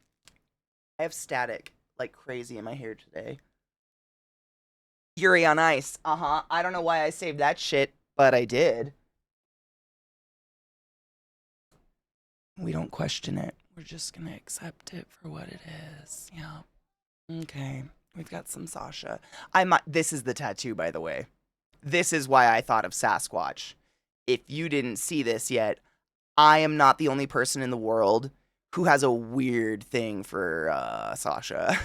I have static like crazy in my hair today. Yuri on Ice. Uh-huh. I don't know why I saved that shit, but I did. We don't question it. We're just gonna accept it for what it is. Yeah. Okay. We've got some Sasha. This is the tattoo, by the way. This is why I thought of Sasquatch. If you didn't see this yet, I am not the only person in the world who has a weird thing for Sasha.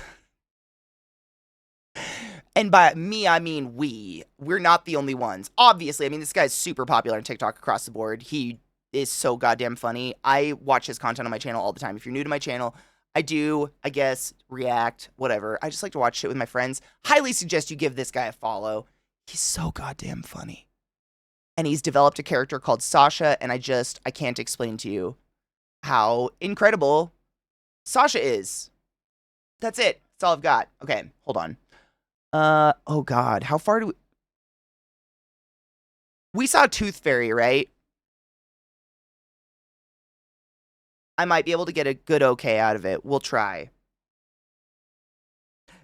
And by me, I mean we. We're not the only ones. Obviously, I mean, this guy's super popular on TikTok across the board. He is so goddamn funny. I watch his content on my channel all the time. If you're new to my channel, I do, I guess, react, whatever. I just like to watch shit with my friends. Highly suggest you give this guy a follow. He's so goddamn funny. And he's developed a character called Sasha, and I can't explain to you how incredible Sasha is. That's it. That's all I've got. Okay, hold on. Oh god, how far do we saw Tooth Fairy, right? I might be able to get a good okay out of it. We'll try.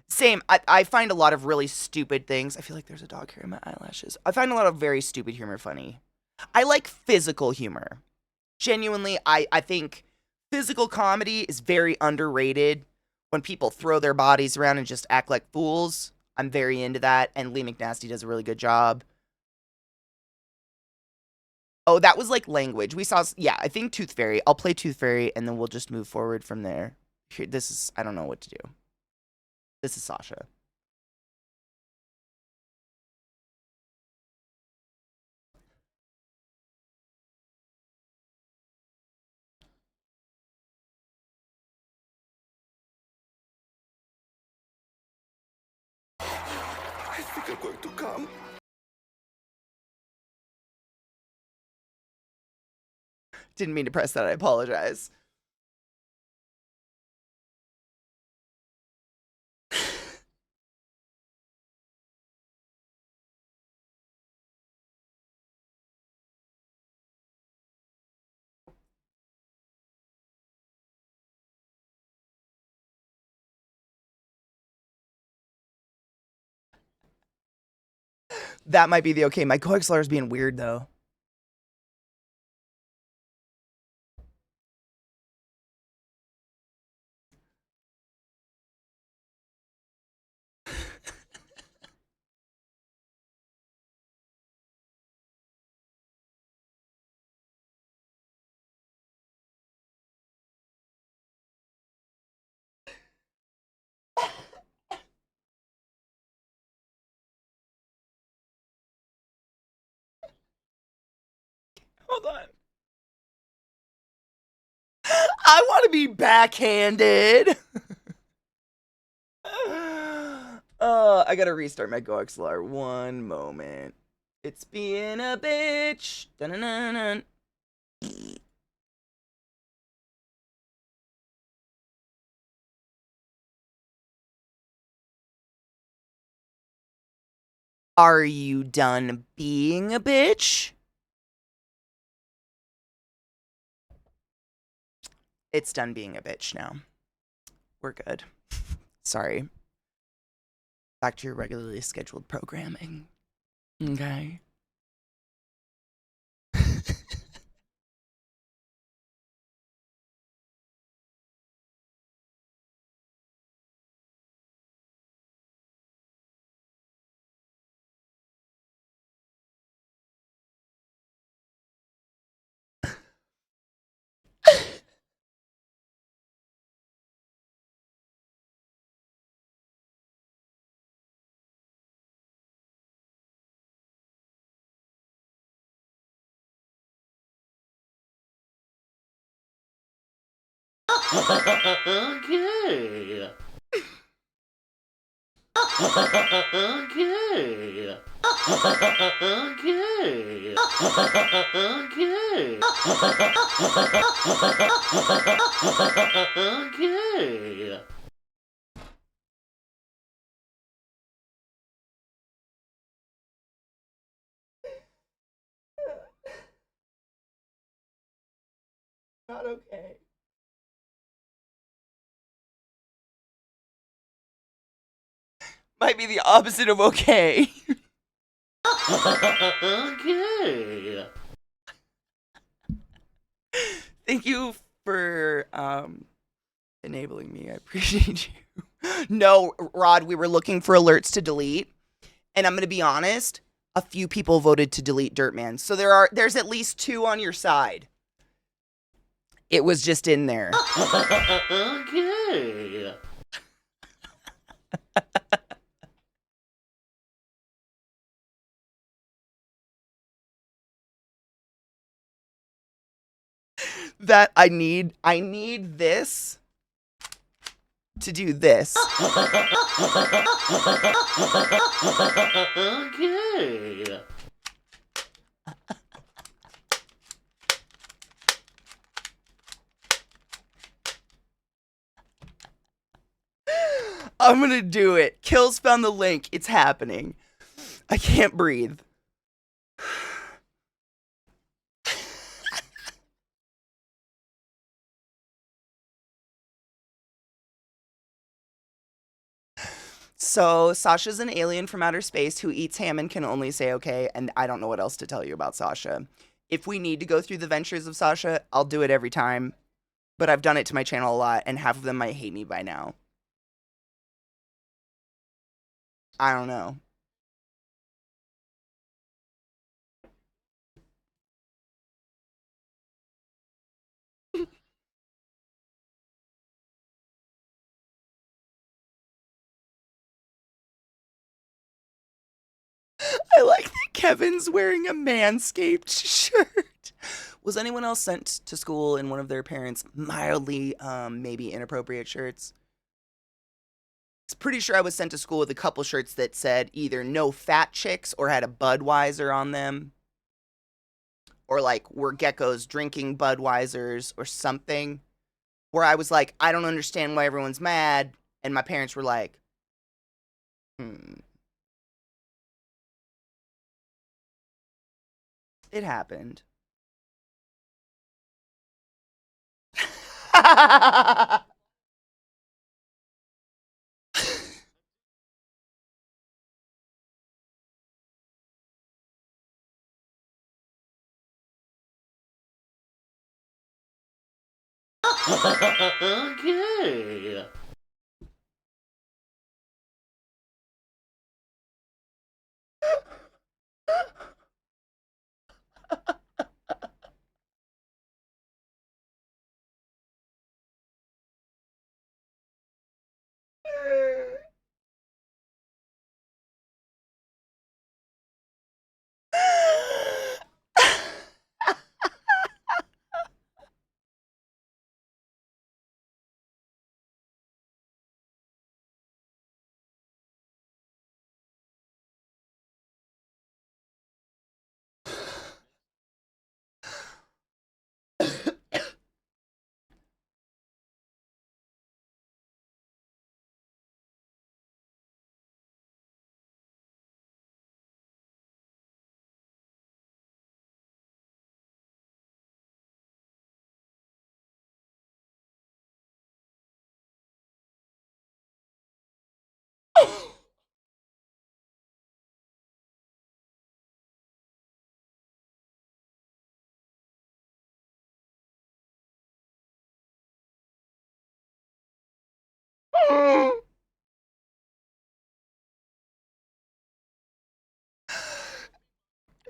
Same. I find a lot of really stupid things. I feel like there's a dog hair in my eyelashes. I find a lot of very stupid humor funny. I like physical humor. Genuinely, I think physical comedy is very underrated. When people throw their bodies around and just act like fools, I'm very into that. And Lee McNasty does a really good job. Oh, that was like language. We saw, yeah, I think Tooth Fairy. I'll play Tooth Fairy and then we'll just move forward from there. Here, I don't know what to do. This is Sasha. I think I'm going to come. Didn't mean to press that. I apologize. That might be the okay. My coaxilar is being weird though. Hold on. I want to be backhanded. I gotta restart my GoXLR. One moment. It's being a bitch. Dun-dun-dun-dun. Are you done being a bitch? It's done being a bitch now. We're good. Sorry. Back to your regularly scheduled programming. Okay. Okay. Okay. Okay. Okay. Okay. Not okay. Might be the opposite of okay. Okay. Thank you for enabling me. I appreciate you. No, Rod, we were looking for alerts to delete, and I'm gonna be honest. A few people voted to delete Dirtman, so there's at least 2 on your side. It was just in there. Okay. That I need this to do this. Okay. I'm gonna do it. Kills found the link. It's happening. I can't breathe. So, Sasha's an alien from outer space who eats ham and can only say okay, and I don't know what else to tell you about Sasha. If we need to go through the ventures of Sasha, I'll do it every time, but I've done it to my channel a lot, and half of them might hate me by now. I don't know. I like that Kevin's wearing a Manscaped shirt. Was anyone else sent to school in one of their parents' mildly, maybe inappropriate shirts? I'm pretty sure I was sent to school with a couple shirts that said either no fat chicks or had a Budweiser on them. Or like, were geckos drinking Budweisers or something. Where I was like, I don't understand why everyone's mad. And my parents were like, It happened. Okay.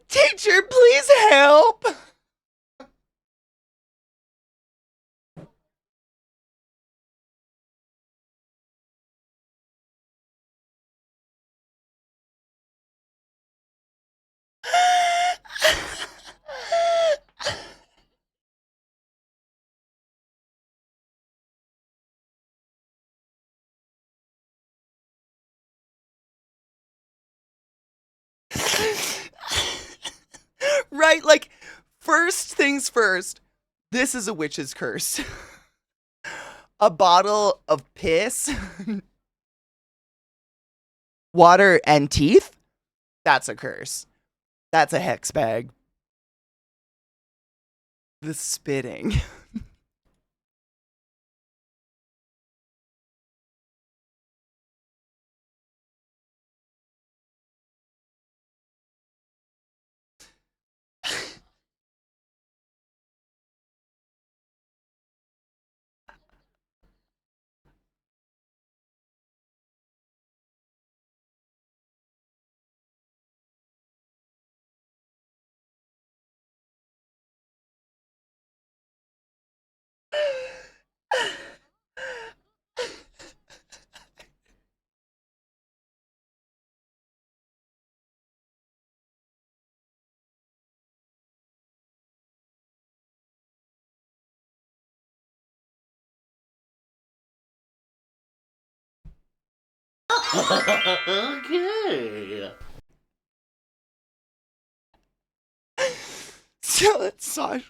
Teacher, please help. Right? Like, first things first, this is a witch's curse. A bottle of piss, water, and teeth? That's a curse. That's a hex bag. The spitting. Okay. So it's Sasha.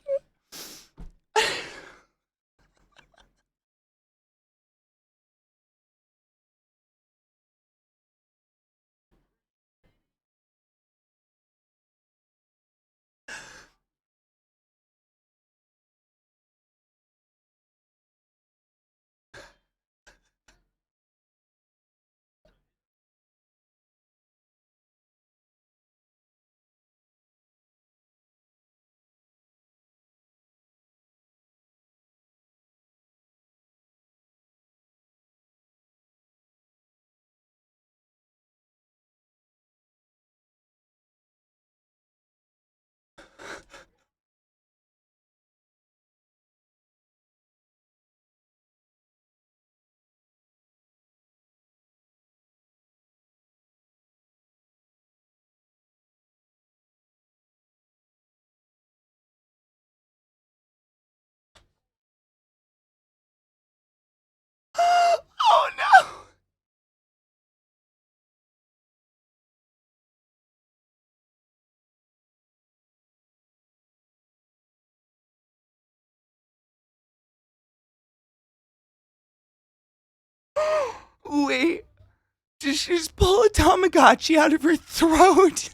Oh no. Wait. Did she just pull a Tamagotchi out of her throat?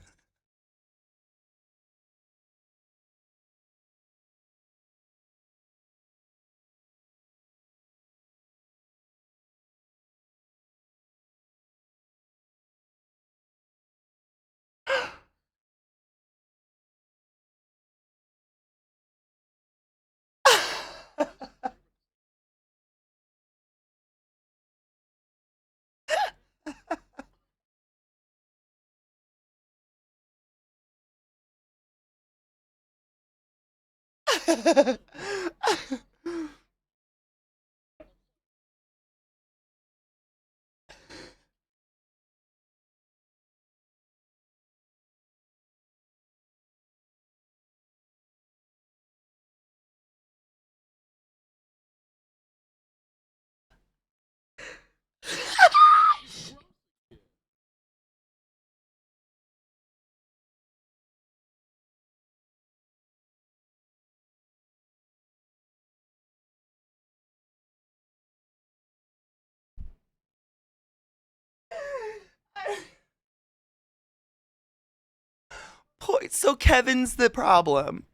So Kevin's the problem.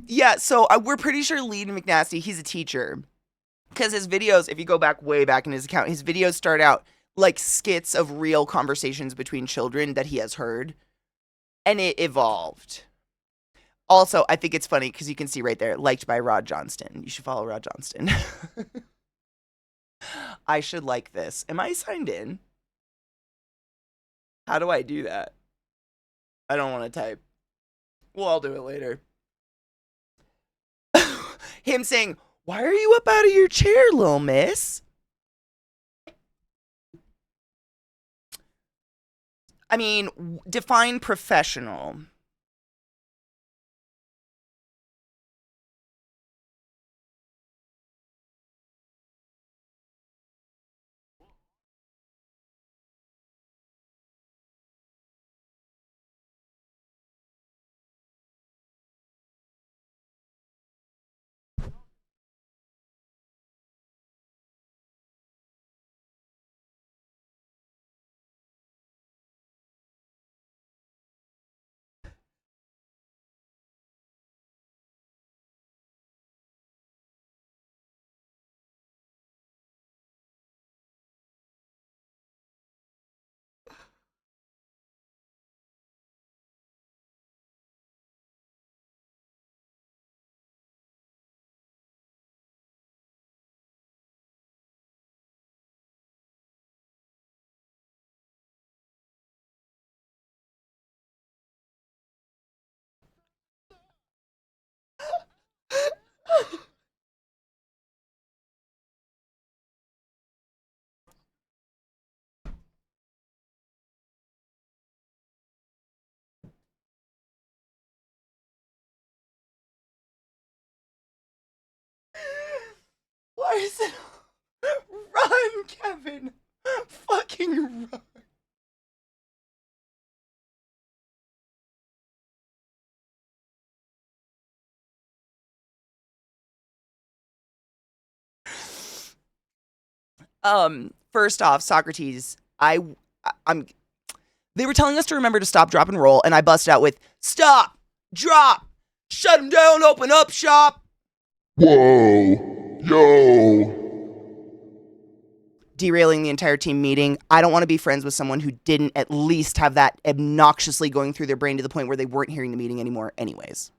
Yeah, so we're pretty sure Lee McNasty, he's a teacher. Because his videos, if you go back way back in his account, his videos start out like skits of real conversations between children that he has heard. And it evolved. Also, I think it's funny because you can see right there, liked by Rod Johnston. You should follow Rod Johnston. I should like this. Am I signed in? How do I do that? I don't want to type. Well, I'll do it later. Him saying, "Why are you up out of your chair, little miss?" I mean, define professional. I said, run, Kevin. Fucking run. First off, Socrates, I'm they were telling us to remember to stop, drop, and roll, and I busted out with stop, drop, shut them down, open up shop. Whoa. Yo. Derailing the entire team meeting. I don't want to be friends with someone who didn't at least have that obnoxiously going through their brain to the point where they weren't hearing the meeting anymore anyways.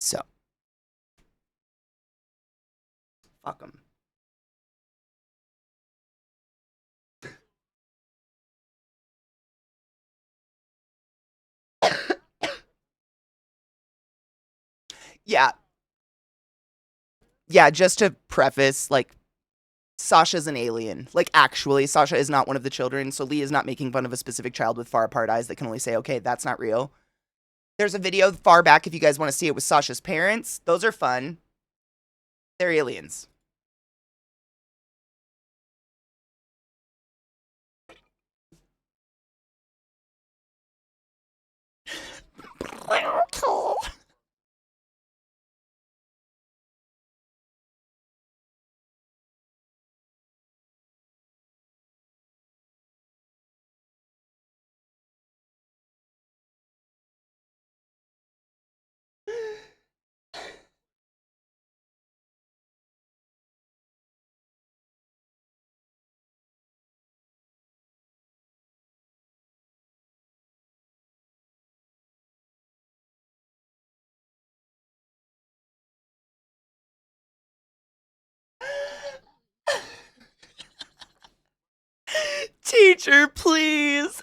So. Fuck them. Yeah. Yeah, just to preface, like, Sasha's an alien. Like, actually, Sasha is not one of the children, so Lee is not making fun of a specific child with far apart eyes that can only say, okay, that's not real. There's a video far back if you guys want to see it with Sasha's parents. Those are fun. They're aliens. Teacher, please.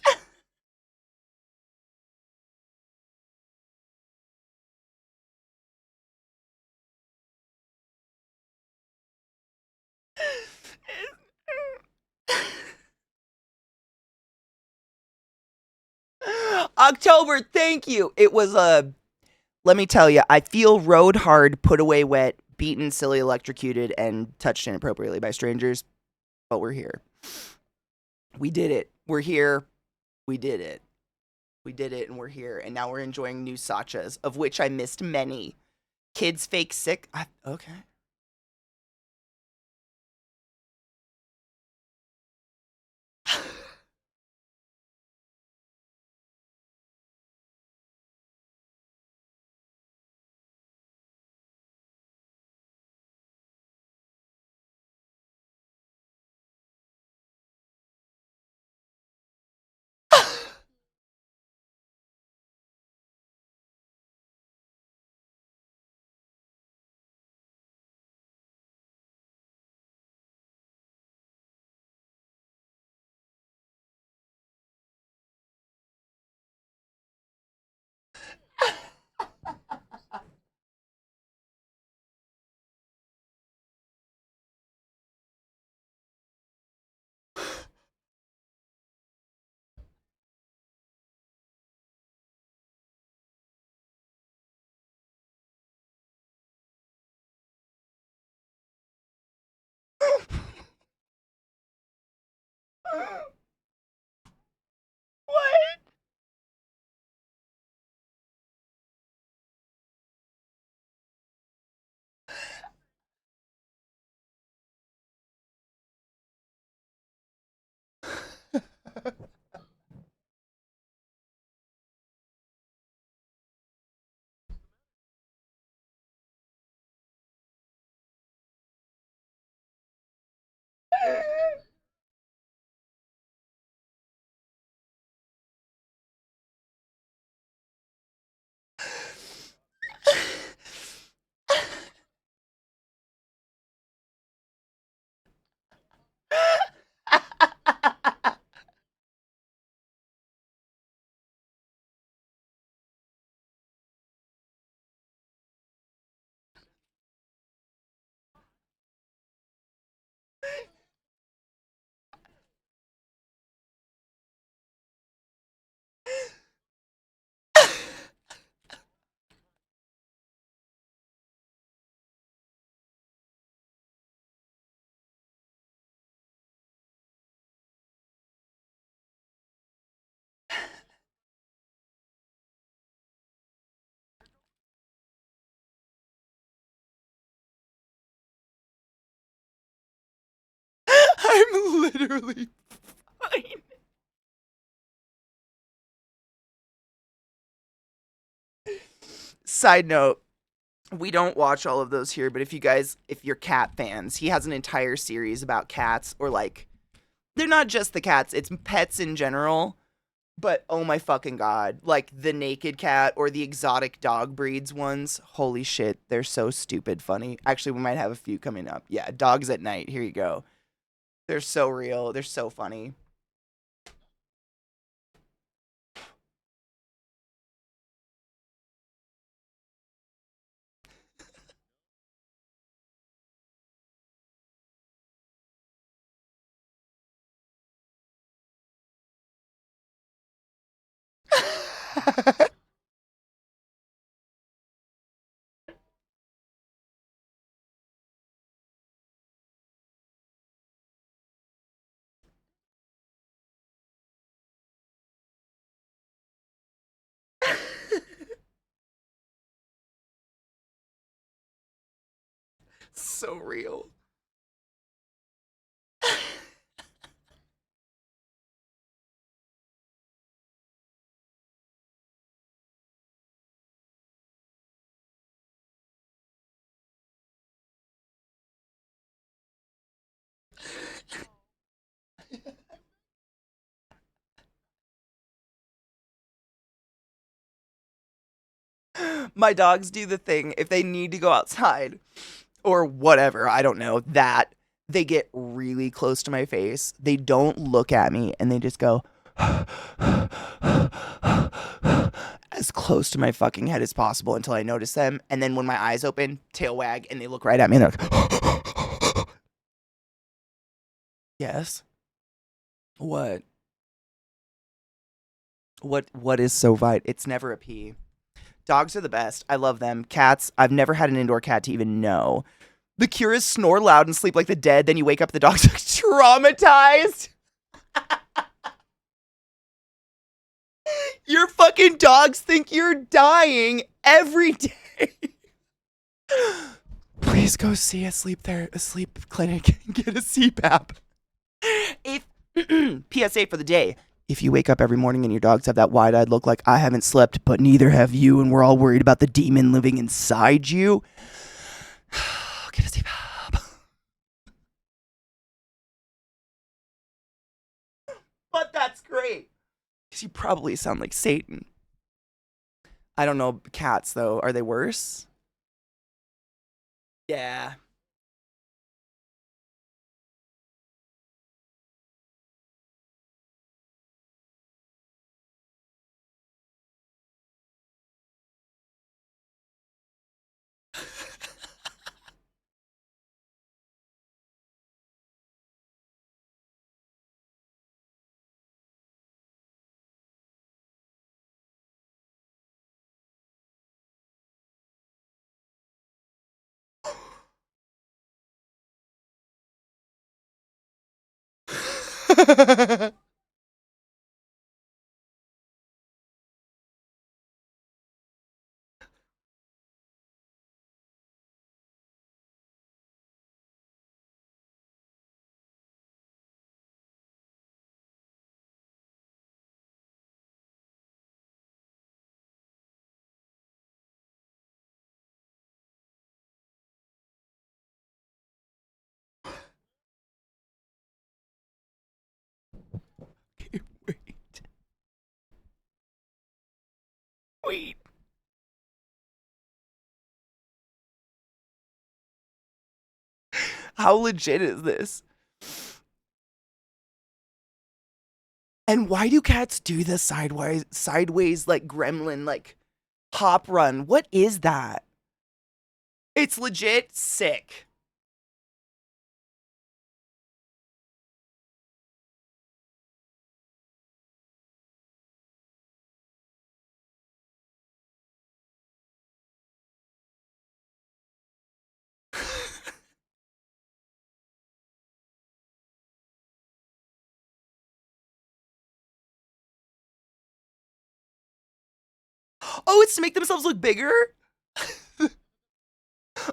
October, thank you. It was let me tell you, I feel rode hard, put away wet, beaten, silly, electrocuted, and touched inappropriately by strangers. But we're here. We did it. We're here. We did it. We did it, and we're here. And now we're enjoying new Sachas, of which I missed many. Kids fake sick. Okay. What? literally fine. Side note, we don't watch all of those here, but if you're cat fans, he has an entire series about cats, or like, they're not just the cats, it's pets in general. But oh my fucking god, like the naked cat or the exotic dog breeds ones, holy shit, they're so stupid funny. Actually, we might have a few coming up. Yeah, dogs at night, here you go. They're so real, they're so funny. So real. My dogs do the thing if they need to go outside or whatever, I don't know, that they get really close to my face. They don't look at me and they just go as close to my fucking head as possible until I notice them. And then when my eyes open, tail wag, and they look right at me and they're like, yes. What? What is so vite? It's never a pee. Dogs are the best. I love them. Cats, I've never had an indoor cat to even know. The cure is snore loud and sleep like the dead. Then you wake up, the dog's like traumatized. Your fucking dogs think you're dying every day. Please go see a sleep clinic and get a CPAP. If PSA for the day. If you wake up every morning and your dogs have that wide-eyed look like I haven't slept, but neither have you, and we're all worried about the demon living inside you, get a CPAP. But that's great. Because you probably sound like Satan. I don't know, cats, though. Are they worse? Yeah. Okay, wait. Wait. How legit is this? And why do cats do the sideways like gremlin, like hop run? What is that? It's legit sick. Oh, it's to make themselves look bigger?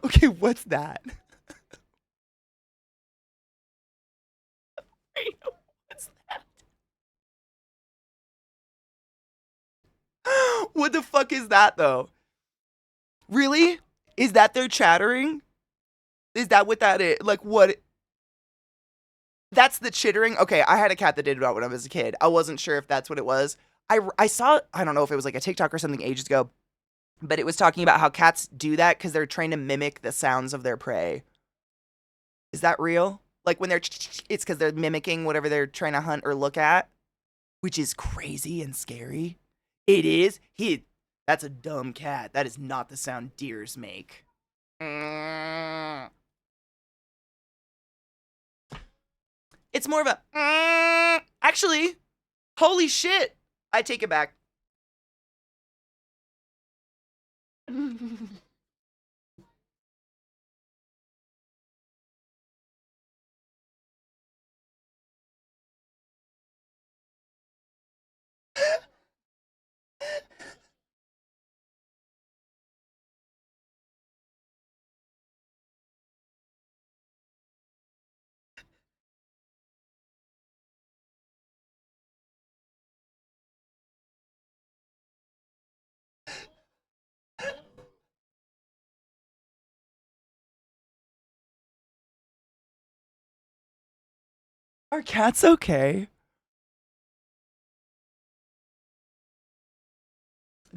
Okay, what's that? Wait, what's that? What the fuck is that, though? Really? Is that their chattering? Is that what that is? Like, what? That's the chittering? Okay, I had a cat that did that when I was a kid. I wasn't sure if that's what it was. I saw, I don't know if it was like a TikTok or something ages ago, but it was talking about how cats do that because they're trying to mimic the sounds of their prey. Is that real? Like when they're, it's because they're mimicking whatever they're trying to hunt or look at, which is crazy and scary. It is. That's a dumb cat. That is not the sound deers make. It's more of a, actually, holy shit. I take it back. Are cats okay?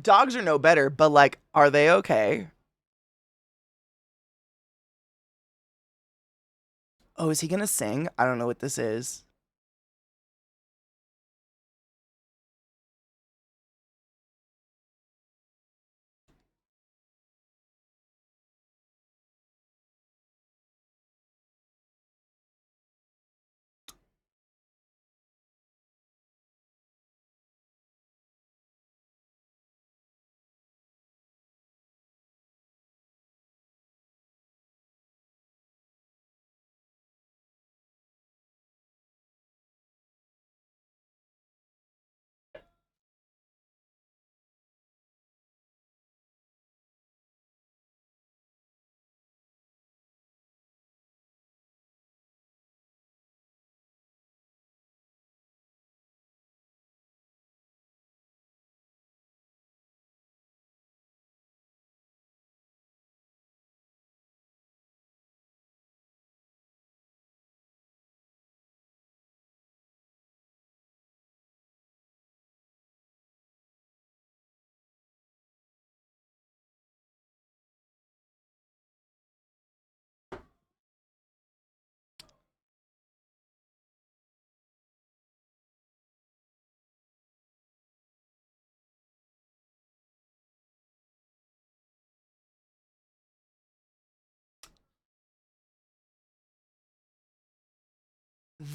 Dogs are no better, but like, are they okay? Oh, is he gonna sing? I don't know what this is.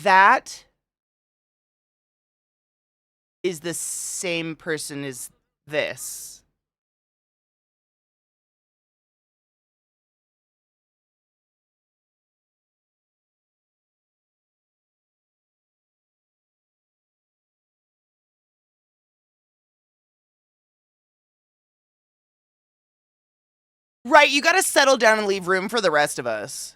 That is the same person as this. Right, you gotta settle down and leave room for the rest of us.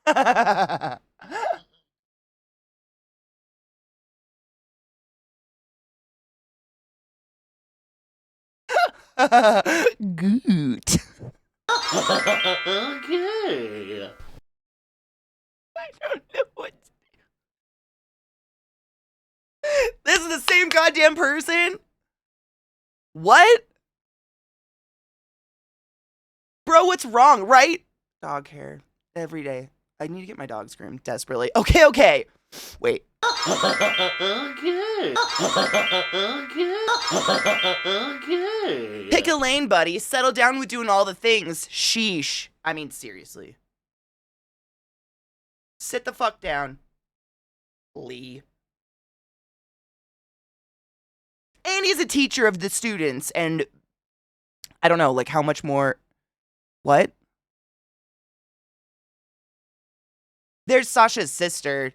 Good. Okay. I don't know what. This is the same goddamn person? What? Bro, what's wrong, right? Dog hair. Every day. I need to get my dog groomed desperately. Okay. Wait. Okay. Okay. Pick a lane, buddy. Settle down with doing all the things. Sheesh. I mean, seriously. Sit the fuck down, Lee. And he's a teacher of the students, and I don't know, like, how much more. What? There's Sasha's sister.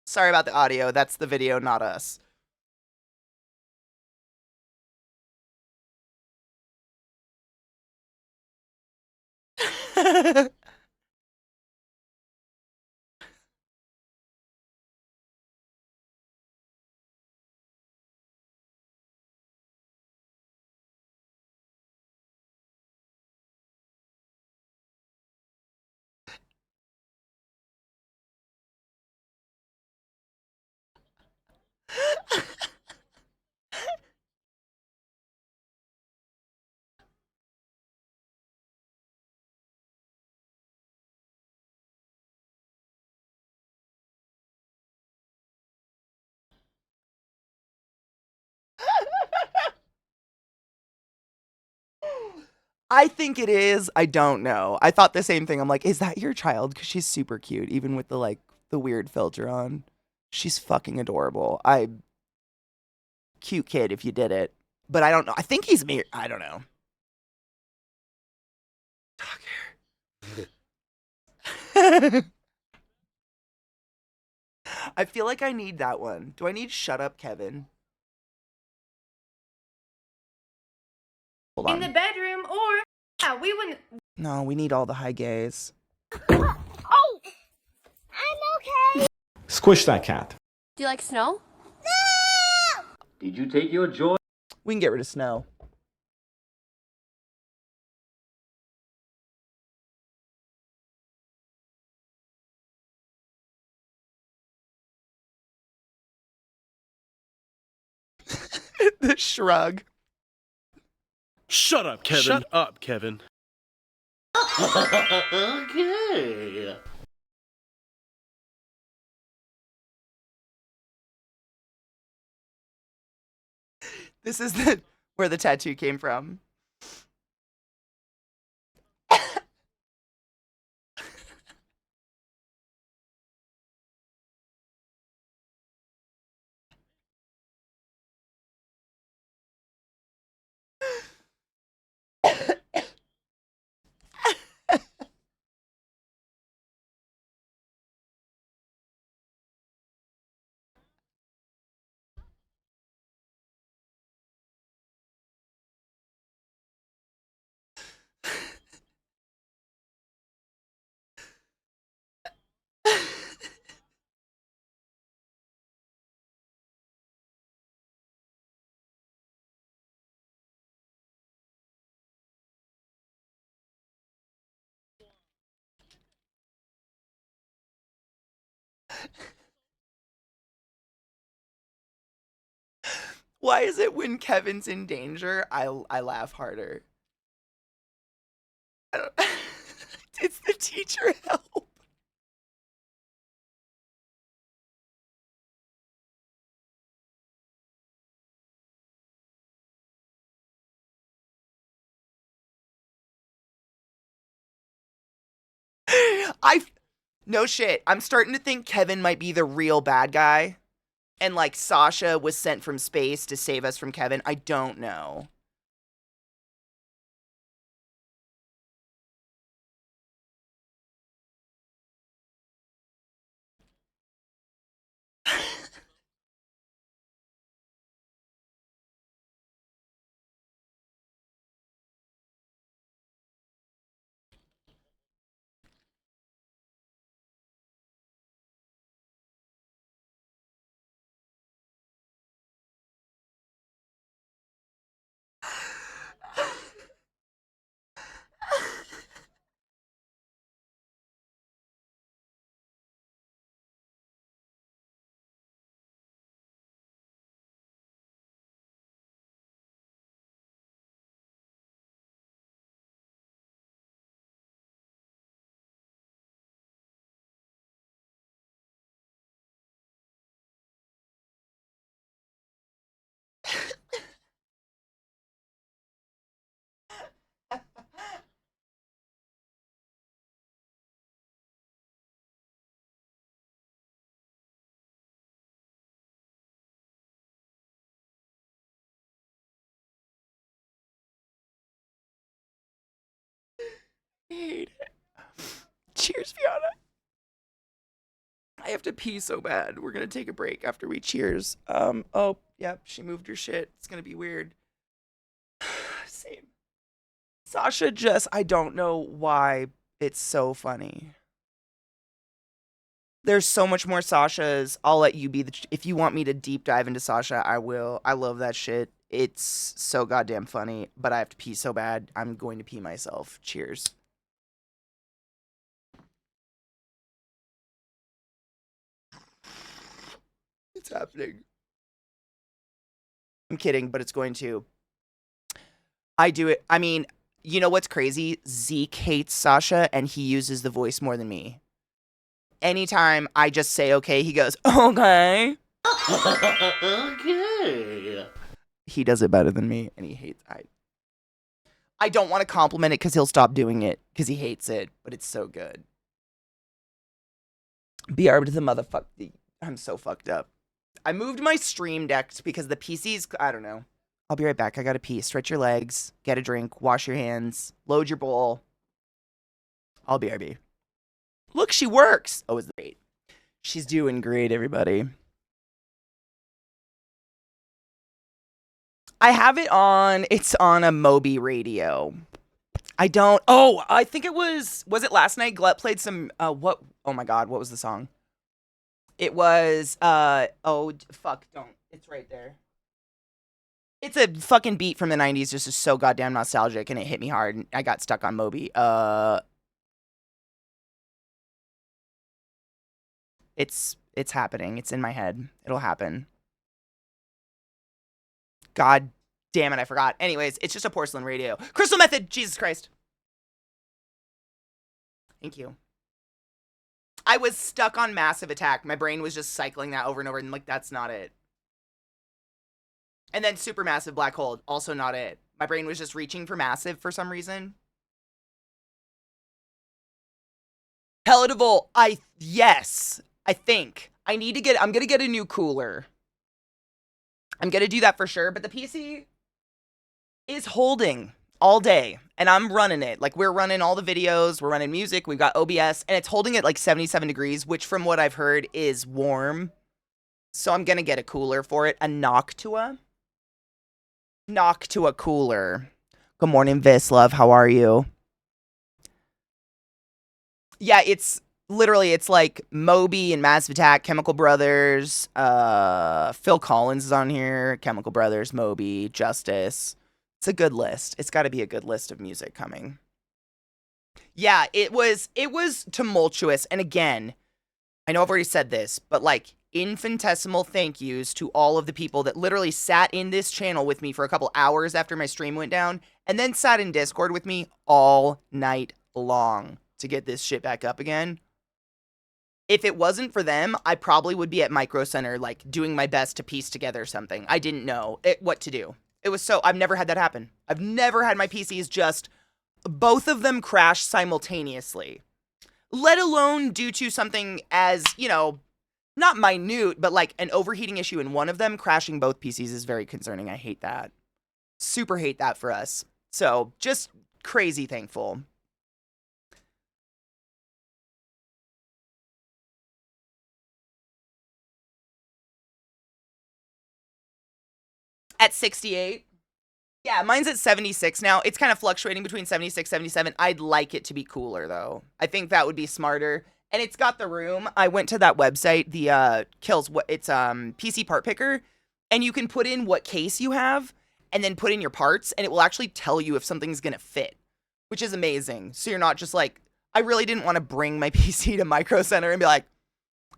Sorry about the audio. That's the video, not us. I think it is. I don't know. I thought the same thing. I'm like, is that your child? Because she's super cute, even with the like the weird filter on. She's fucking adorable. Cute kid if you did it. But I don't know. I think he's me. I don't know. Talk here. I feel like I need that one. Do I need Shut Up, Kevin? Hold In on. the bedroom, or yeah, we wouldn't. No, we need all the high gays. Oh, I'm okay. Squish that cat. Do you like snow? Did you take your joy? We can get rid of Snow. The shrug. Shut up, Kevin. Shut up, Kevin. Okay. This is where the tattoo came from. Why is it when Kevin's in danger, I laugh harder? I don't, it's the teacher help. No shit. I'm starting to think Kevin might be the real bad guy. And like Sasha was sent from space to save us from Kevin. I don't know. Cheers, Fiona. I have to pee so bad. We're gonna take a break after we cheers. Oh, yep, she moved her shit. It's gonna be weird. Same. Sasha I don't know why it's so funny. There's so much more Sashas. I'll let you be if you want me to deep dive into Sasha, I will. I love that shit. It's so goddamn funny, but I have to pee so bad. I'm going to pee myself. Cheers. It's happening. I'm kidding, but it's going to. I do it. I mean, you know what's crazy? Zeke hates Sasha, and he uses the voice more than me. Anytime I just say okay, he goes, okay. Okay. He does it better than me, and he hates I don't want to compliment it because he'll stop doing it because he hates it, but it's so good. BR to the motherfucker. I'm so fucked up. I moved my stream deck because the PC's, I don't know. I'll be right back. I gotta pee. Stretch your legs, get a drink, wash your hands, load your bowl. I'll BRB. Look, she works. Oh, is the bait. She's doing great, everybody. I have it on, it's on a Moby radio. I think it was it last night? Glut played some, oh my God, what was the song? It was, it's right there. It's a fucking beat from the 90s, just is so goddamn nostalgic, and it hit me hard, and I got stuck on Moby. It's happening. It's in my head. It'll happen. God damn it, I forgot. Anyways, it's just a porcelain radio. Crystal Method! Jesus Christ. Thank you. I was stuck on Massive Attack. My brain was just cycling that over and over, and like, that's not it. And then Supermassive Black Hole, also not it. My brain was just reaching for Massive for some reason. Palatable, yes, I think. I'm gonna get a new cooler. I'm gonna do that for sure, but the PC is holding all day, and I'm running it. Like, we're running all the videos, we're running music, we've got OBS, and it's holding at like 77 degrees, which from what I've heard is warm. So I'm gonna get a cooler for it, a Noctua cooler. Good morning, Vislove, how are you? Yeah, it's like Moby and Massive Attack, Chemical Brothers, Phil Collins is on here, Chemical Brothers, Moby, Justice. It's a good list. It's got to be a good list of music coming. Yeah, it was tumultuous. And again, I know I've already said this, but like infinitesimal thank yous to all of the people that literally sat in this channel with me for a couple hours after my stream went down, and then sat in Discord with me all night long to get this shit back up again. If it wasn't for them, I probably would be at Micro Center, like, doing my best to piece together something. I didn't know what to do. I've never had that happen. I've never had my PCs just, both of them crash simultaneously. Let alone due to something as, not minute, but like an overheating issue in one of them. Crashing both PCs is very concerning. I hate that. Super hate that for us. So, just crazy thankful. At 68. Yeah, mine's at 76 now. It's kind of fluctuating between 76, 77. I'd like it to be cooler, though. I think that would be smarter. And it's got the room. I went to that website, the it's PC Part Picker, and you can put in what case you have, and then put in your parts, and it will actually tell you if something's gonna fit, which is amazing. So you're not just like, I really didn't want to bring my PC to Micro Center and be like,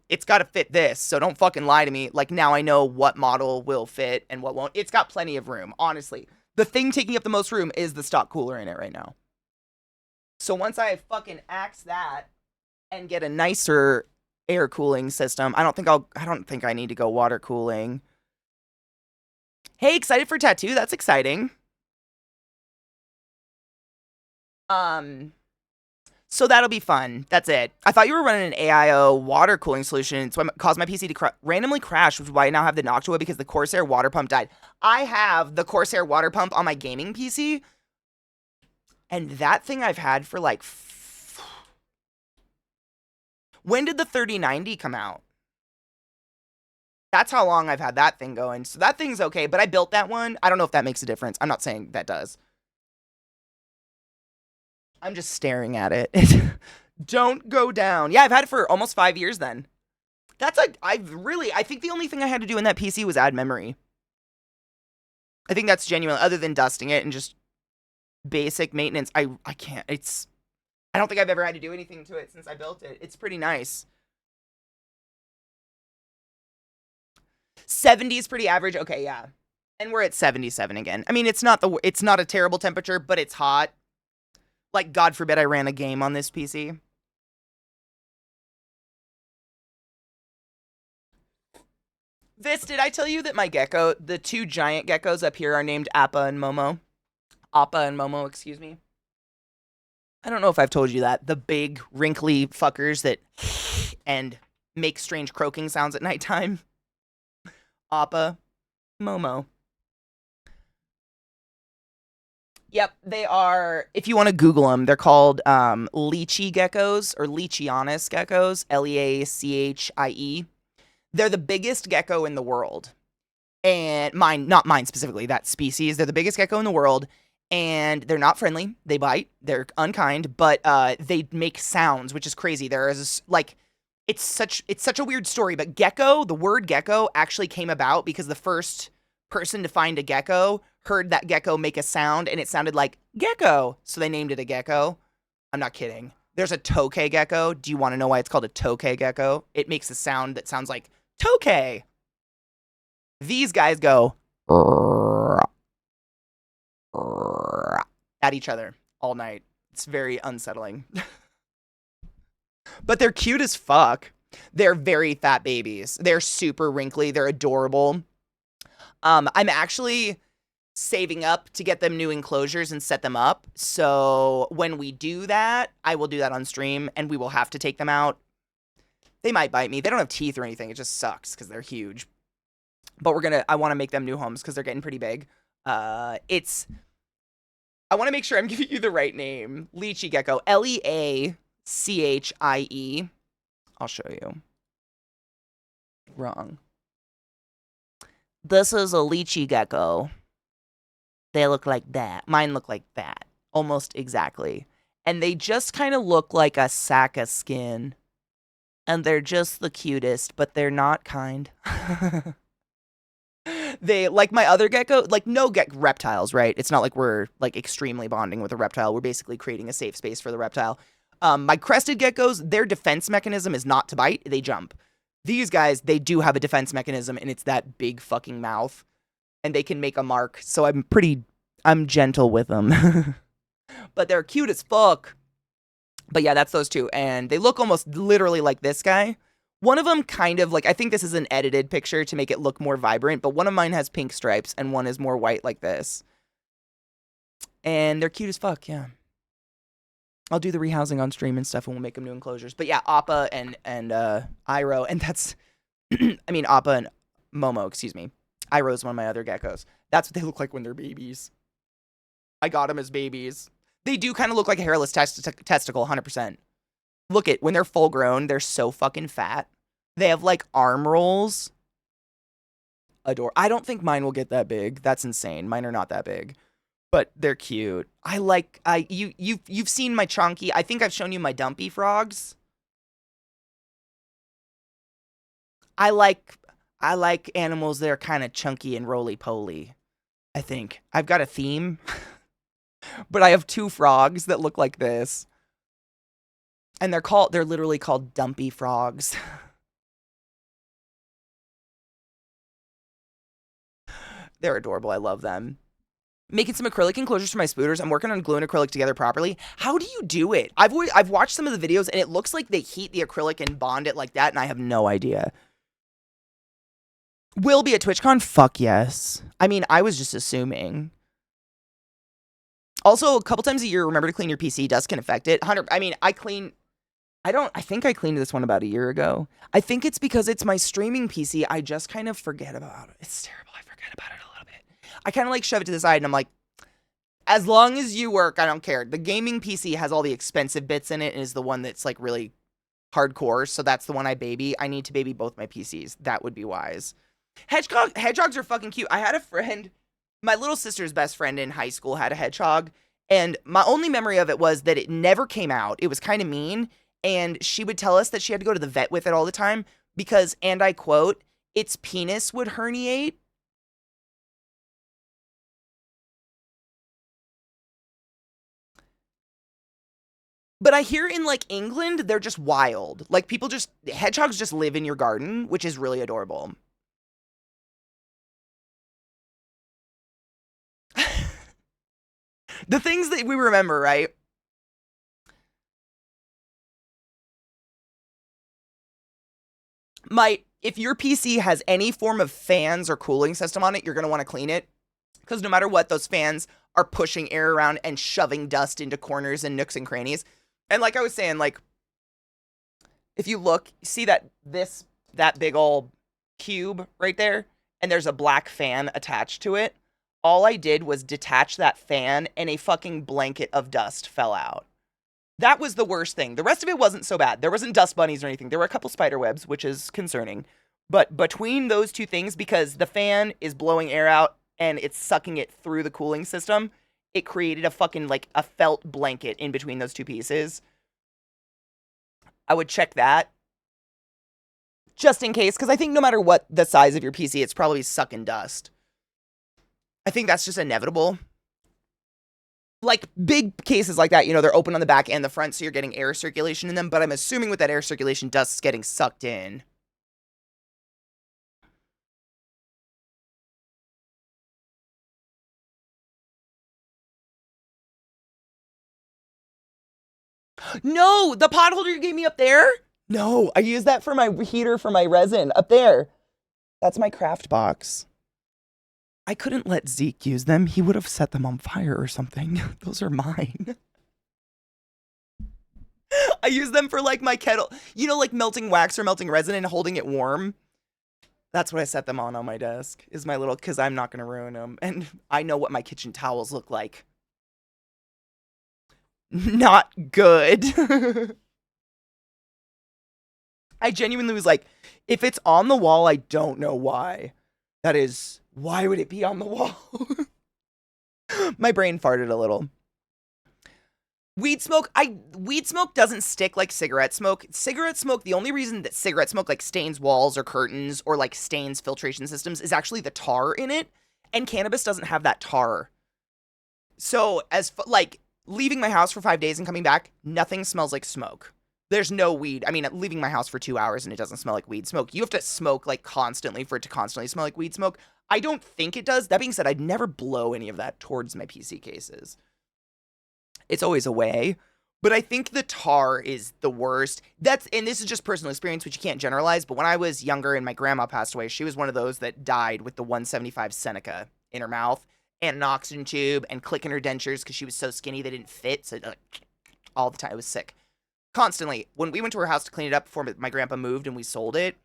it's got to fit this, so don't fucking lie to me. Like, now I know what model will fit and what won't. It's got plenty of room, honestly. The thing taking up the most room is the stock cooler in it right now. So once I fucking axe that and get a nicer air cooling system, I don't think I need to go water cooling. Hey, excited for tattoo? That's exciting. So that'll be fun. That's it. I thought you were running an AIO water cooling solution, so it caused my PC to randomly crash, which is why I now have the Noctua, because the Corsair water pump died. I have the Corsair water pump on my gaming PC, and that thing I've had for like When did the 3090 come out? That's how long I've had that thing going. So that thing's okay, but I built that one. I don't know if that makes a difference. I'm not saying that does. I'm just staring at it. Don't go down. Yeah, I've had it for almost 5 years then. That's like, I think the only thing I had to do in that PC was add memory. I think that's genuine, other than dusting it and just basic maintenance. I can't, I don't think I've ever had to do anything to it since I built it. It's pretty nice. 70 is pretty average. Okay, yeah. And we're at 77 again. I mean, it's not a terrible temperature, but it's hot. Like, God forbid I ran a game on this PC. This, did I tell you that my gecko, the two giant geckos up here are named Appa and Momo? Appa and Momo, excuse me. I don't know if I've told you that. The big, wrinkly fuckers that and make strange croaking sounds at nighttime. Appa, Momo. Yep, they are, if you want to Google them, they're called lychee geckos or Leachianus geckos, Leachie. They're the biggest gecko in the world. And not mine specifically, that species. They're the biggest gecko in the world. And they're not friendly. They bite. They're unkind. But they make sounds, which is crazy. There is, like, it's such a weird story. But gecko, the word gecko actually came about because the first person to find a gecko heard that gecko make a sound. And it sounded like gecko. So they named it a gecko. I'm not kidding. There's a tokay gecko. Do you want to know why it's called a tokay gecko? It makes a sound that sounds like tokay. These guys go at each other all night. It's very unsettling. But they're cute as fuck. They're very fat babies. They're super wrinkly. They're adorable. I'm actually saving up to get them new enclosures and set them up. So when we do that, I will do that on stream and we will have to take them out. They might bite me. They don't have teeth or anything. It just sucks because they're huge. But I want to make them new homes because they're getting pretty big. I want to make sure I'm giving you the right name. Lychee gecko. Leachie. I'll show you. Wrong. This is a lychee gecko. They look like that. Mine look like that. Almost exactly. And they just kind of look like a sack of skin. And they're just the cutest, but they're not kind. They, like my other gecko, like no reptiles, right? It's not like we're like extremely bonding with a reptile. We're basically creating a safe space for the reptile. My crested geckos, their defense mechanism is not to bite. They jump. These guys, they do have a defense mechanism, and it's that big fucking mouth. And they can make a mark. So I'm gentle with them. But they're cute as fuck. But yeah, that's those two. And they look almost literally like this guy. One of them kind of like, I think this is an edited picture to make it look more vibrant, but one of mine has pink stripes and one is more white like this. And they're cute as fuck, yeah. I'll do the rehousing on stream and stuff and we'll make them new enclosures. But yeah, Appa and Iro, and that's, I mean, Appa and Momo, excuse me. Iro is one of my other geckos. That's what they look like when they're babies. I got them as babies. They do kind of look like a hairless testicle, 100%. Look when they're full grown, they're so fucking fat. They have like arm rolls. I don't think mine will get that big. That's insane. Mine are not that big. But they're cute. You've seen my chunky. I think I've shown you my dumpy frogs. I like animals that are kind of chunky and roly-poly. I think. I've got a theme. But I have two frogs that look like this. And they're literally called dumpy frogs. They're adorable. I love them. Making some acrylic enclosures for my spooters. I'm working on gluing acrylic together properly. How do you do it? I've watched some of the videos and it looks like they heat the acrylic and bond it like that, and I have no idea. Will be at TwitchCon? Fuck yes. I mean, I was just assuming. Also, a couple times a year, remember to clean your PC. Dust can affect it. I think I cleaned this one about a year ago. I think it's because it's my streaming PC. I just kind of forget about it. It's terrible. I forget about it a little bit. I kind of like shove it to the side and I'm like, as long as you work, I don't care. The gaming PC has all the expensive bits in it and is the one that's like really hardcore, so that's the one I baby. I need to baby both my PCs. That would be wise. Hedgehogs are fucking cute. I had a friend, my little sister's best friend in high school had a hedgehog, and my only memory of it was that it never came out. It was kind of mean, and she would tell us that she had to go to the vet with it all the time because, and I quote, its penis would herniate. But I hear in like England, they're just wild. Like hedgehogs just live in your garden, which is really adorable. The things that we remember, right? If your PC has any form of fans or cooling system on it, you're going to want to clean it. Because no matter what, those fans are pushing air around and shoving dust into corners and nooks and crannies. And like I was saying, like, if you look, see that big old cube right there? And there's a black fan attached to it. All I did was detach that fan and a fucking blanket of dust fell out. That was the worst thing. The rest of it wasn't so bad. There wasn't dust bunnies or anything. There were a couple spider webs, which is concerning. But between those two things, because the fan is blowing air out and it's sucking it through the cooling system, it created a fucking, like, a felt blanket in between those two pieces. I would check that. Just in case, because I think no matter what the size of your PC, it's probably sucking dust. I think that's just inevitable. Like, big cases like that, you know, they're open on the back and the front, so you're getting air circulation in them, but I'm assuming with that air circulation, dust's getting sucked in. No, the pot holder you gave me up there? No, I use that for my heater for my resin up there. That's my craft box. I couldn't let Zeke use them. He would have set them on fire or something. Those are mine. I use them for like my kettle, you know, like melting wax or melting resin and holding it warm. That's what I set them on my desk, is my little, because I'm not going to ruin them. And I know what my kitchen towels look like. Not good. I genuinely was like, if it's on the wall, I don't know why. Why would it be on the wall? My brain farted a little. Weed smoke doesn't stick like cigarette smoke. Cigarette smoke, the only reason that cigarette smoke like stains walls or curtains or like stains filtration systems is actually the tar in it. And cannabis doesn't have that tar. So like leaving my house for 5 days and coming back, nothing smells like smoke. There's no weed. I mean, leaving my house for 2 hours and it doesn't smell like weed smoke. You have to smoke like constantly for it to constantly smell like weed smoke. I don't think it does. That being said, I'd never blow any of that towards my PC cases. It's always away. But I think the tar is the worst. And this is just personal experience, which you can't generalize. But when I was younger and my grandma passed away, she was one of those that died with the 175 Seneca in her mouth and an oxygen tube and clicking her dentures because she was so skinny they didn't fit. So all the time, it was sick. Constantly. When we went to her house to clean it up before my grandpa moved and we sold it,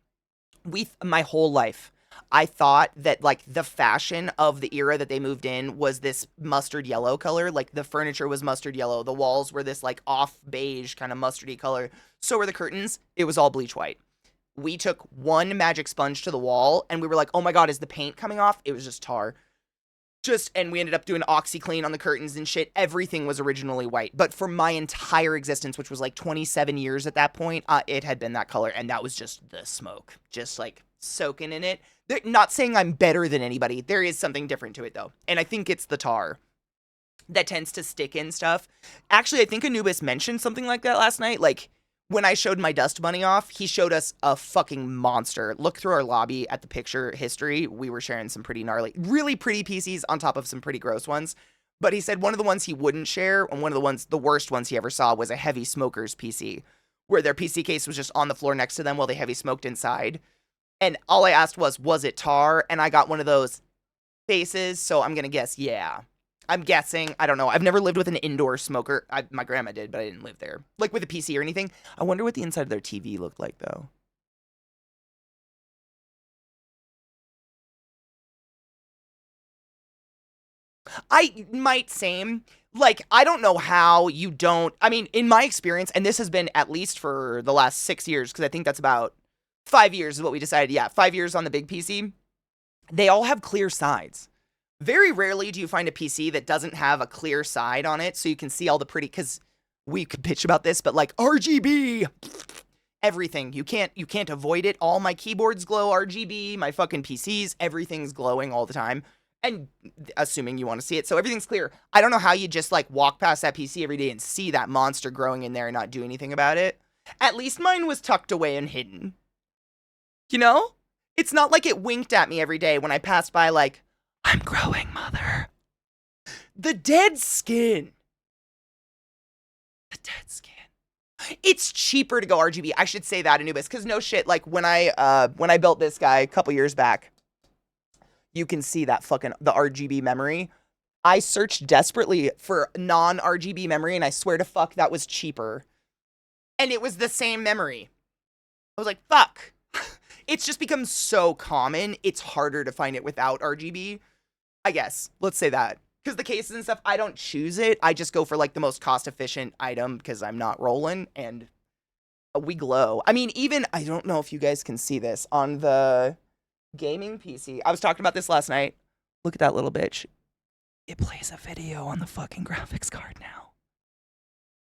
my whole life, I thought that like the fashion of the era that they moved in was this mustard yellow color. Like the furniture was mustard yellow. The walls were this like off beige kind of mustardy color. So were the curtains. It was all bleach white. We took one magic sponge to the wall and we were like, oh my God, is the paint coming off? It was just tar. And we ended up doing OxyClean on the curtains and shit. Everything was originally white. But for my entire existence, which was like 27 years at that point, it had been that color. And that was just the smoke. Just like soaking in it. They're not saying I'm better than anybody. There is something different to it though. And I think it's the tar that tends to stick in stuff. Actually, I think Anubis mentioned something like that last night. Like when I showed my dust bunny off, he showed us a fucking monster. Look through our lobby at the picture history. We were sharing some pretty gnarly, really pretty PCs on top of some pretty gross ones. But he said one of the ones he wouldn't share, and one of the worst ones he ever saw was a heavy smoker's PC, where their PC case was just on the floor next to them while they heavy smoked inside. And all I asked was it tar? And I got one of those faces, so I'm going to guess, yeah. I'm guessing. I don't know. I've never lived with an indoor smoker. My grandma did, but I didn't live there. Like with a PC or anything. I wonder what the inside of their TV looked like, though. I might same. Like, I don't know how you don't. I mean, in my experience, and this has been at least for the last 6 years, because I think that's about 5 years is what we decided. Yeah, 5 years on the big PC. They all have clear sides. Very rarely do you find a PC that doesn't have a clear side on it so you can see all the pretty, because we could bitch about this, but like RGB, everything. You can't avoid it. All my keyboards glow RGB, my fucking PCs, everything's glowing all the time. And assuming you want to see it, so everything's clear. I don't know how you just like walk past that PC every day and see that monster growing in there and not do anything about it. At least mine was tucked away and hidden. You know? It's not like it winked at me every day when I passed by like, I'm growing, mother. The dead skin. The dead skin. It's cheaper to go RGB. I should say that, Anubis, because no shit, like when I built this guy a couple years back, you can see that fucking, the RGB memory. I searched desperately for non-RGB memory, and I swear to fuck that was cheaper. And it was the same memory. I was like, fuck. It's just become so common, it's harder to find it without RGB. I guess. Let's say that. Because the cases and stuff, I don't choose it. I just go for like the most cost-efficient item because I'm not rolling, and we glow. I mean, even, I don't know if you guys can see this on the gaming PC. I was talking about this last night. Look at that little bitch. It plays a video on the fucking graphics card now.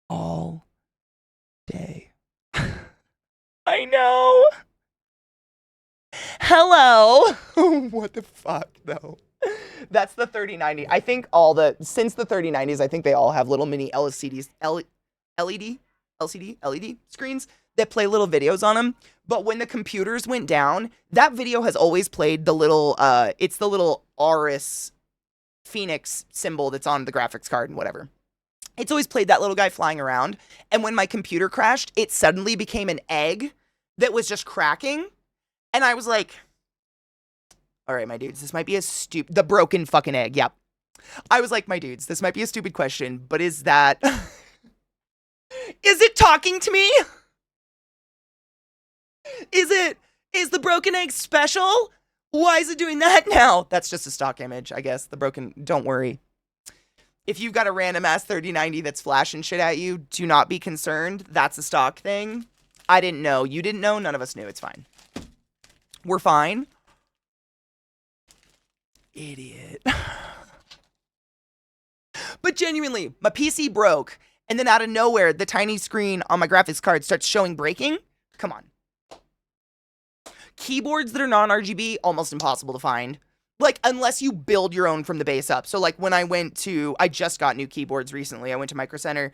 All day. I know. Hello. What the fuck, though? That's the 3090. I think since the 3090s, I think they all have little mini LCD screens that play little videos on them. But when the computers went down, that video has always played the little, it's the little Aorus Phoenix symbol that's on the graphics card and whatever. It's always played that little guy flying around. And when my computer crashed, it suddenly became an egg that was just cracking. And I was like, all right, my dudes, this might be the broken fucking egg. Yep. I was like, my dudes, this might be a stupid question, but is that, is it talking to me? Is the broken egg special? Why is it doing that now? That's just a stock image, I guess. Don't worry. If you've got a random ass 3090 that's flashing shit at you, do not be concerned. That's a stock thing. I didn't know. You didn't know. None of us knew. It's fine. We're fine. Idiot. But genuinely, my PC broke, and then out of nowhere, the tiny screen on my graphics card starts showing breaking. Come on. Keyboards that are non-RGB, almost impossible to find. Like, unless you build your own from the base up. So, like, when I just got new keyboards recently. I went to Micro Center.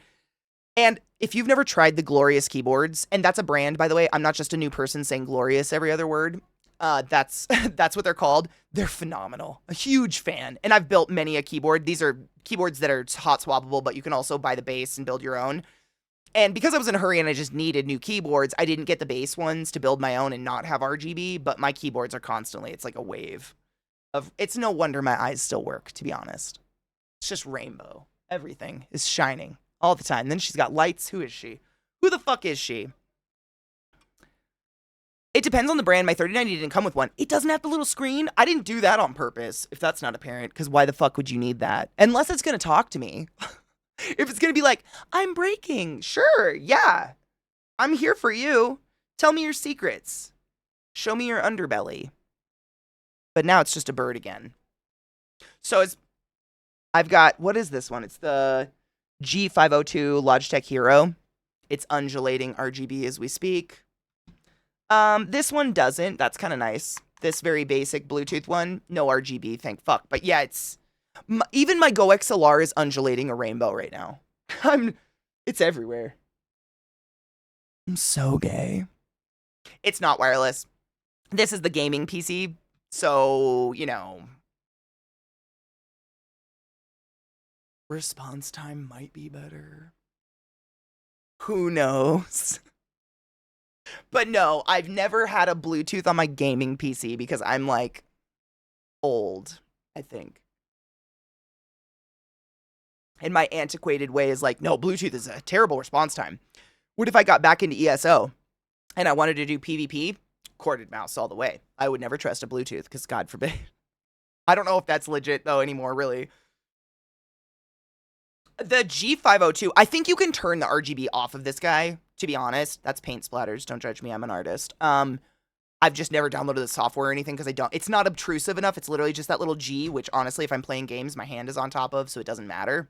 And if you've never tried the Glorious keyboards, and that's a brand, by the way, I'm not just a new person saying Glorious every other word. That's what they're called. They're phenomenal. A huge fan. And I've built many a keyboard. These are keyboards that are hot swappable, but you can also buy the base and build your own. And because I was in a hurry and I just needed new keyboards, I didn't get the base ones to build my own and not have RGB, but my keyboards are constantly, it's like a wave of, it's no wonder my eyes still work, to be honest. It's just rainbow. Everything is shining all the time. Then she's got lights. Who is she? Who the fuck is she? It depends on the brand. My 3090 didn't come with one. It doesn't have the little screen. I didn't do that on purpose, if that's not apparent, because why the fuck would you need that? Unless it's going to talk to me. If it's going to be like, I'm breaking. Sure, yeah. I'm here for you. Tell me your secrets. Show me your underbelly. But now it's just a bird again. So I've got, what is this one? It's the G502 Logitech Hero. It's undulating RGB as we speak. This one doesn't. That's kind of nice. This very basic Bluetooth one, no RGB, thank fuck. But yeah, even my Go XLR is undulating a rainbow right now. It's everywhere. I'm so gay. It's not wireless. This is the gaming PC, so, you know, response time might be better. Who knows? But no, I've never had a Bluetooth on my gaming PC because I'm like old, I think. And my antiquated way is like, no, Bluetooth is a terrible response time. What if I got back into ESO and I wanted to do PvP? Corded mouse all the way. I would never trust a Bluetooth because God forbid. I don't know if that's legit though anymore, really. The G502, I think you can turn the RGB off of this guy, to be honest. That's paint splatters. Don't judge me. I'm an artist. I've just never downloaded the software or anything because it's not obtrusive enough. It's literally just that little G, which honestly, if I'm playing games, my hand is on top of, so it doesn't matter.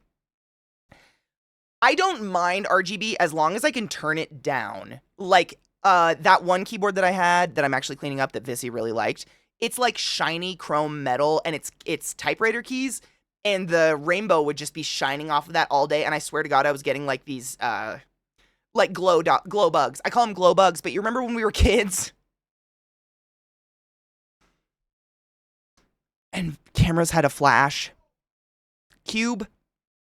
I don't mind RGB as long as I can turn it down. Like, that one keyboard that I had that I'm actually cleaning up that Vissy really liked, it's like shiny chrome metal, and it's typewriter keys, and the rainbow would just be shining off of that all day, and I swear to God, I was getting like these, like glow bugs. I call them glow bugs, but you remember when we were kids? And cameras had a flash cube,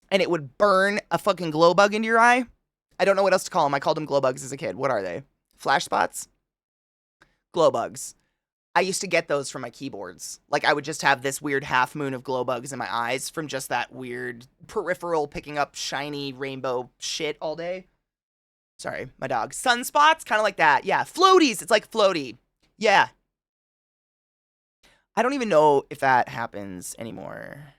and it would burn a fucking glow bug into your eye? I don't know what else to call them. I called them glow bugs as a kid. What are they? Flash spots? Glow bugs. I used to get those from my keyboards. Like, I would just have this weird half moon of glow bugs in my eyes from just that weird peripheral picking up shiny rainbow shit all day. Sorry, my dog. Sunspots? Kind of like that. Yeah, floaties. It's like floaty. Yeah. I don't even know if that happens anymore.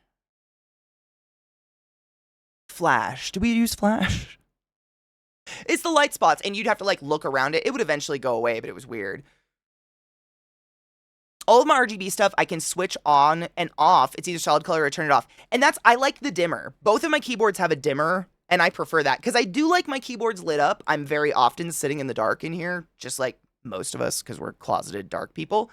Flash. Do we use flash? It's the light spots, and you'd have to, like, look around it. It would eventually go away, but it was weird. All of my RGB stuff, I can switch on and off. It's either solid color or turn it off. And I like the dimmer. Both of my keyboards have a dimmer, and I prefer that. Because I do like my keyboards lit up. I'm very often sitting in the dark in here, just like most of us, because we're closeted dark people.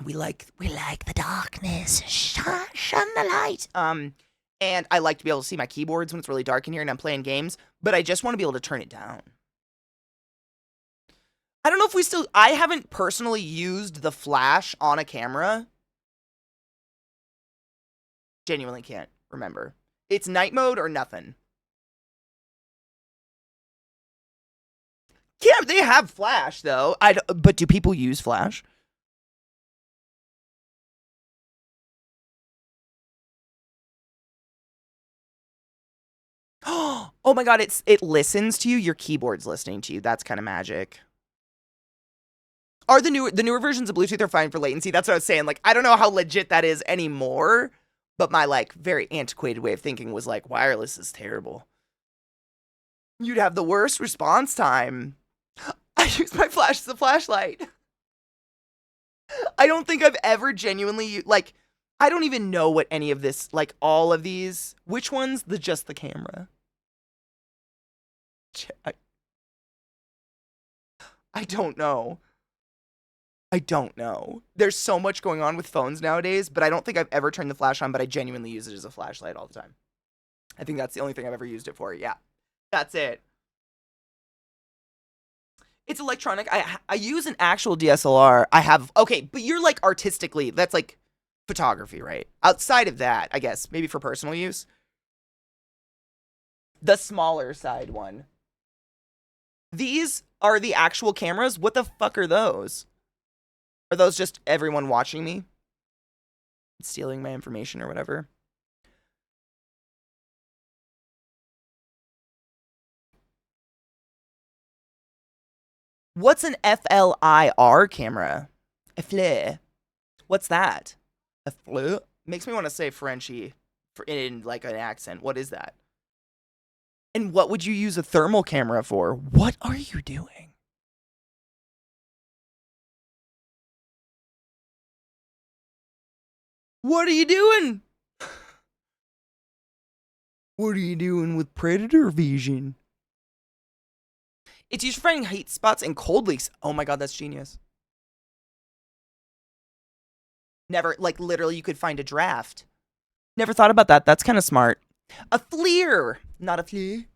We like the darkness. Shun the light. And I like to be able to see my keyboards when it's really dark in here and I'm playing games, but I just want to be able to turn it down. I don't know if I haven't personally used the flash on a camera. Genuinely can't remember. It's night mode or nothing. Yeah, they have flash though. But do people use flash? Oh my God, it listens to you. Your keyboard's listening to you. That's kind of magic. Are the newer versions of Bluetooth are fine for latency? That's what I was saying. Like, I don't know how legit that is anymore, but my like very antiquated way of thinking was like wireless is terrible. You'd have the worst response time. I use my flash as a flashlight. I don't think I've ever genuinely like. I don't even know what any of this, like all of these. Which one's just the camera? I don't know. I don't know. There's so much going on with phones nowadays, but I don't think I've ever turned the flash on, but I genuinely use it as a flashlight all the time. I think that's the only thing I've ever used it for. Yeah, that's it. It's electronic. I use an actual DSLR. Okay, but you're like artistically, that's like photography, right? Outside of that, I guess, maybe for personal use. The smaller side one. These are the actual cameras? What the fuck are those? Are those just everyone watching me? Stealing my information or whatever? What's an FLIR camera? A flare. What's that? A flare? Makes me want to say Frenchy in like an accent. What is that? And what would you use a thermal camera for? What are you doing? What are you doing? What are you doing with predator vision? It's used for finding heat spots and cold leaks. Oh my God, that's genius. Never, like literally you could find a draft. Never thought about that. That's kind of smart. A FLIR, not a flea.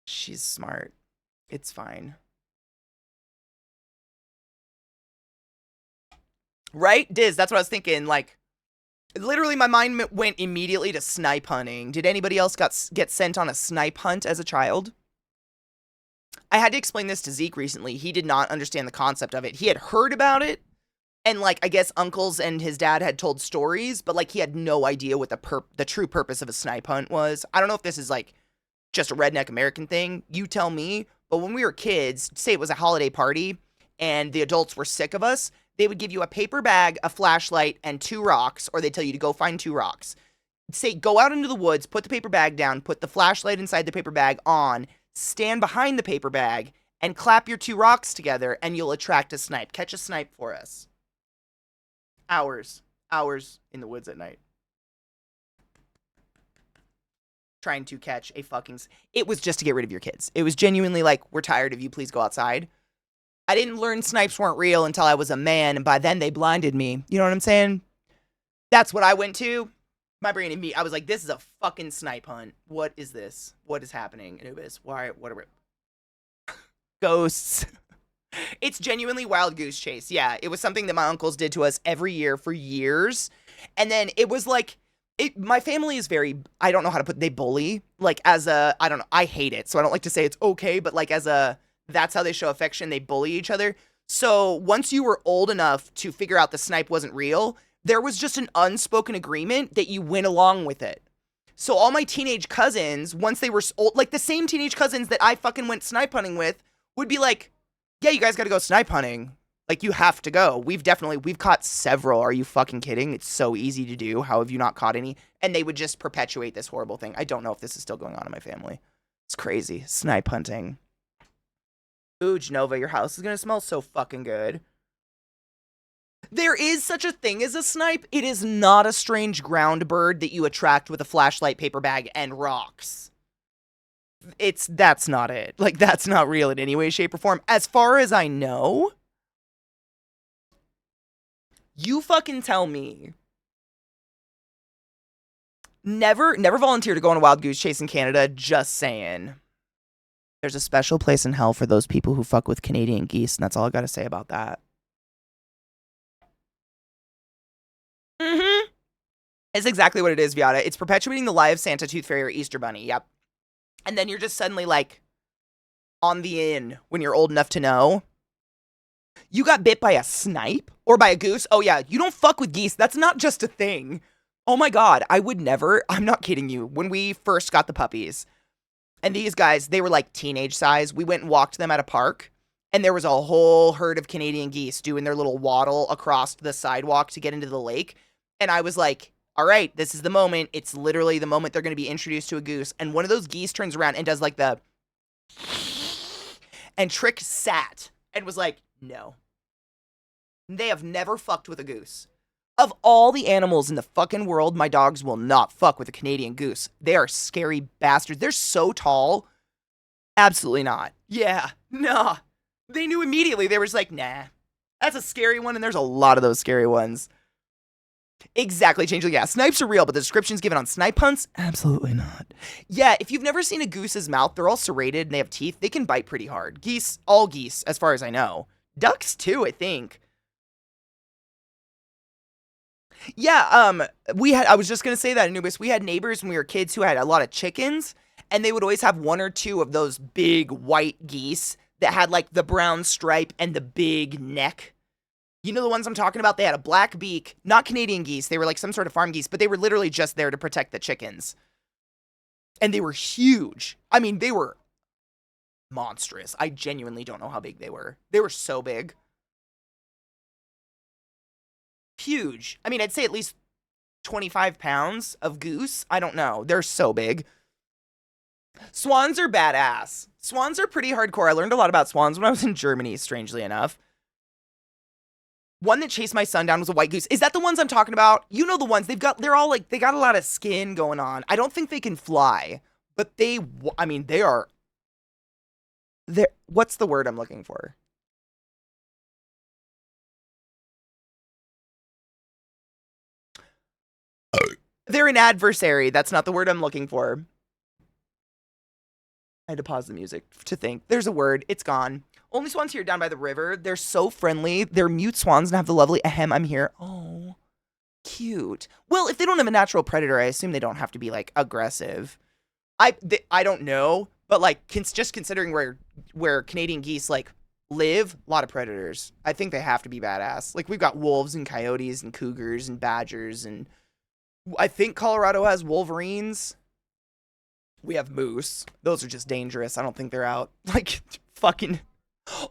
She's smart. It's fine. Right? Diz, that's what I was thinking. Like, literally my mind went immediately to snipe hunting. Did anybody else get sent on a snipe hunt as a child? I had to explain this to Zeke recently. He did not understand the concept of it. He had heard about it, and like I guess uncles and his dad had told stories, but like he had no idea what the true purpose of a snipe hunt was. I don't know if this is like just a redneck American thing. You tell me. But when we were kids, say it was a holiday party and the adults were sick of us, They would give you a paper bag, a flashlight, and 2 rocks, or they tell you to go find 2 rocks. Say, go out into the woods, put the paper bag down, put the flashlight inside the paper bag on, stand behind the paper bag, and clap your 2 rocks together, and you'll attract a snipe. Catch a snipe for us. Hours in the woods at night. Trying to catch a fucking... It was just to get rid of your kids. It was genuinely like, we're tired of you, please go outside. I didn't learn snipes weren't real until I was a man, and by then they blinded me. You know what I'm saying? That's what I went to. My brain and me, I was like, this is a fucking snipe hunt. What is this? What is happening, Anubis? Why? What are we... Ghosts. It's genuinely wild goose chase. Yeah, it was something that my uncles did to us every year for years. And then it was like, my family is very, I don't know how to put, they bully. Like as a, I don't know, I hate it. So I don't like to say it's okay, but like as a, that's how they show affection. They bully each other. So once you were old enough to figure out the snipe wasn't real, there was just an unspoken agreement that you went along with it. So all my teenage cousins, once they were old, like the same teenage cousins that I fucking went snipe hunting with, would be like, yeah, you guys got to go snipe hunting. Like, you have to go. We've caught several. Are you fucking kidding? It's so easy to do. How have you not caught any? And they would just perpetuate this horrible thing. I don't know if this is still going on in my family. It's crazy. Snipe hunting. Ooh, Genova, your house is going to smell so fucking good. There is such a thing as a snipe. It is not a strange ground bird that you attract with a flashlight, paper bag, and rocks. That's not it. Like, that's not real in any way, shape, or form. As far as I know, you fucking tell me. Never volunteer to go on a wild goose chase in Canada, just saying. There's a special place in hell for those people who fuck with Canadian geese, and that's all I gotta say about that. It's exactly what it is, Viata. It's perpetuating the lie of Santa, Tooth Fairy, or Easter Bunny. Yep. And then you're just suddenly, like, on the in when you're old enough to know. You got bit by a snipe? Or by a goose? Oh, yeah. You don't fuck with geese. That's not just a thing. Oh, my God. I would never. I'm not kidding you. When we first got the puppies, and these guys, they were, like, teenage size. We went and walked them at a park. And there was a whole herd of Canadian geese doing their little waddle across the sidewalk to get into the lake. And I was like, all right, this is the moment. It's literally the moment they're going to be introduced to a goose. And one of those geese turns around and does like the... And Trick sat and was like, no. They have never fucked with a goose. Of all the animals in the fucking world, my dogs will not fuck with a Canadian goose. They are scary bastards. They're so tall. Absolutely not. Yeah, nah. They knew immediately. They were just like, nah. That's a scary one, and there's a lot of those scary ones. Exactly, Changeling. Yeah, snipes are real, but the descriptions given on snipe hunts? Absolutely not. Yeah, if you've never seen a goose's mouth, they're all serrated and they have teeth. They can bite pretty hard. Geese, all geese, as far as I know. Ducks, too, I think. Yeah, I was just gonna say that, Anubis. We had neighbors when we were kids who had a lot of chickens, and they would always have 1 or 2 of those big white geese that had, like, the brown stripe and the big neck. You know the ones I'm talking about? They had a black beak, not Canadian geese. They were like some sort of farm geese, but they were literally just there to protect the chickens. And they were huge. I mean, they were monstrous. I genuinely don't know how big they were. They were so big. Huge. I mean, I'd say at least 25 pounds of goose. I don't know. They're so big. Swans are badass. Swans are pretty hardcore. I learned a lot about swans when I was in Germany, strangely enough. One that chased my son down was a white goose. Is that the ones I'm talking about? You know the ones. They got a lot of skin going on. I don't think they can fly, but they are. What's the word I'm looking for? They're an adversary. That's not the word I'm looking for. I had to pause the music to think. There's a word. It's gone. Only swans here down by the river. They're so friendly. They're mute swans and have the lovely ahem, I'm here. Oh, cute. Well, if they don't have a natural predator, I assume they don't have to be, like, aggressive. I don't know, but, like, just considering where Canadian geese, like, live, a lot of predators. I think they have to be badass. Like, we've got wolves and coyotes and cougars and badgers, and I think Colorado has wolverines. We have moose. Those are just dangerous. I don't think they're out. Like, fucking...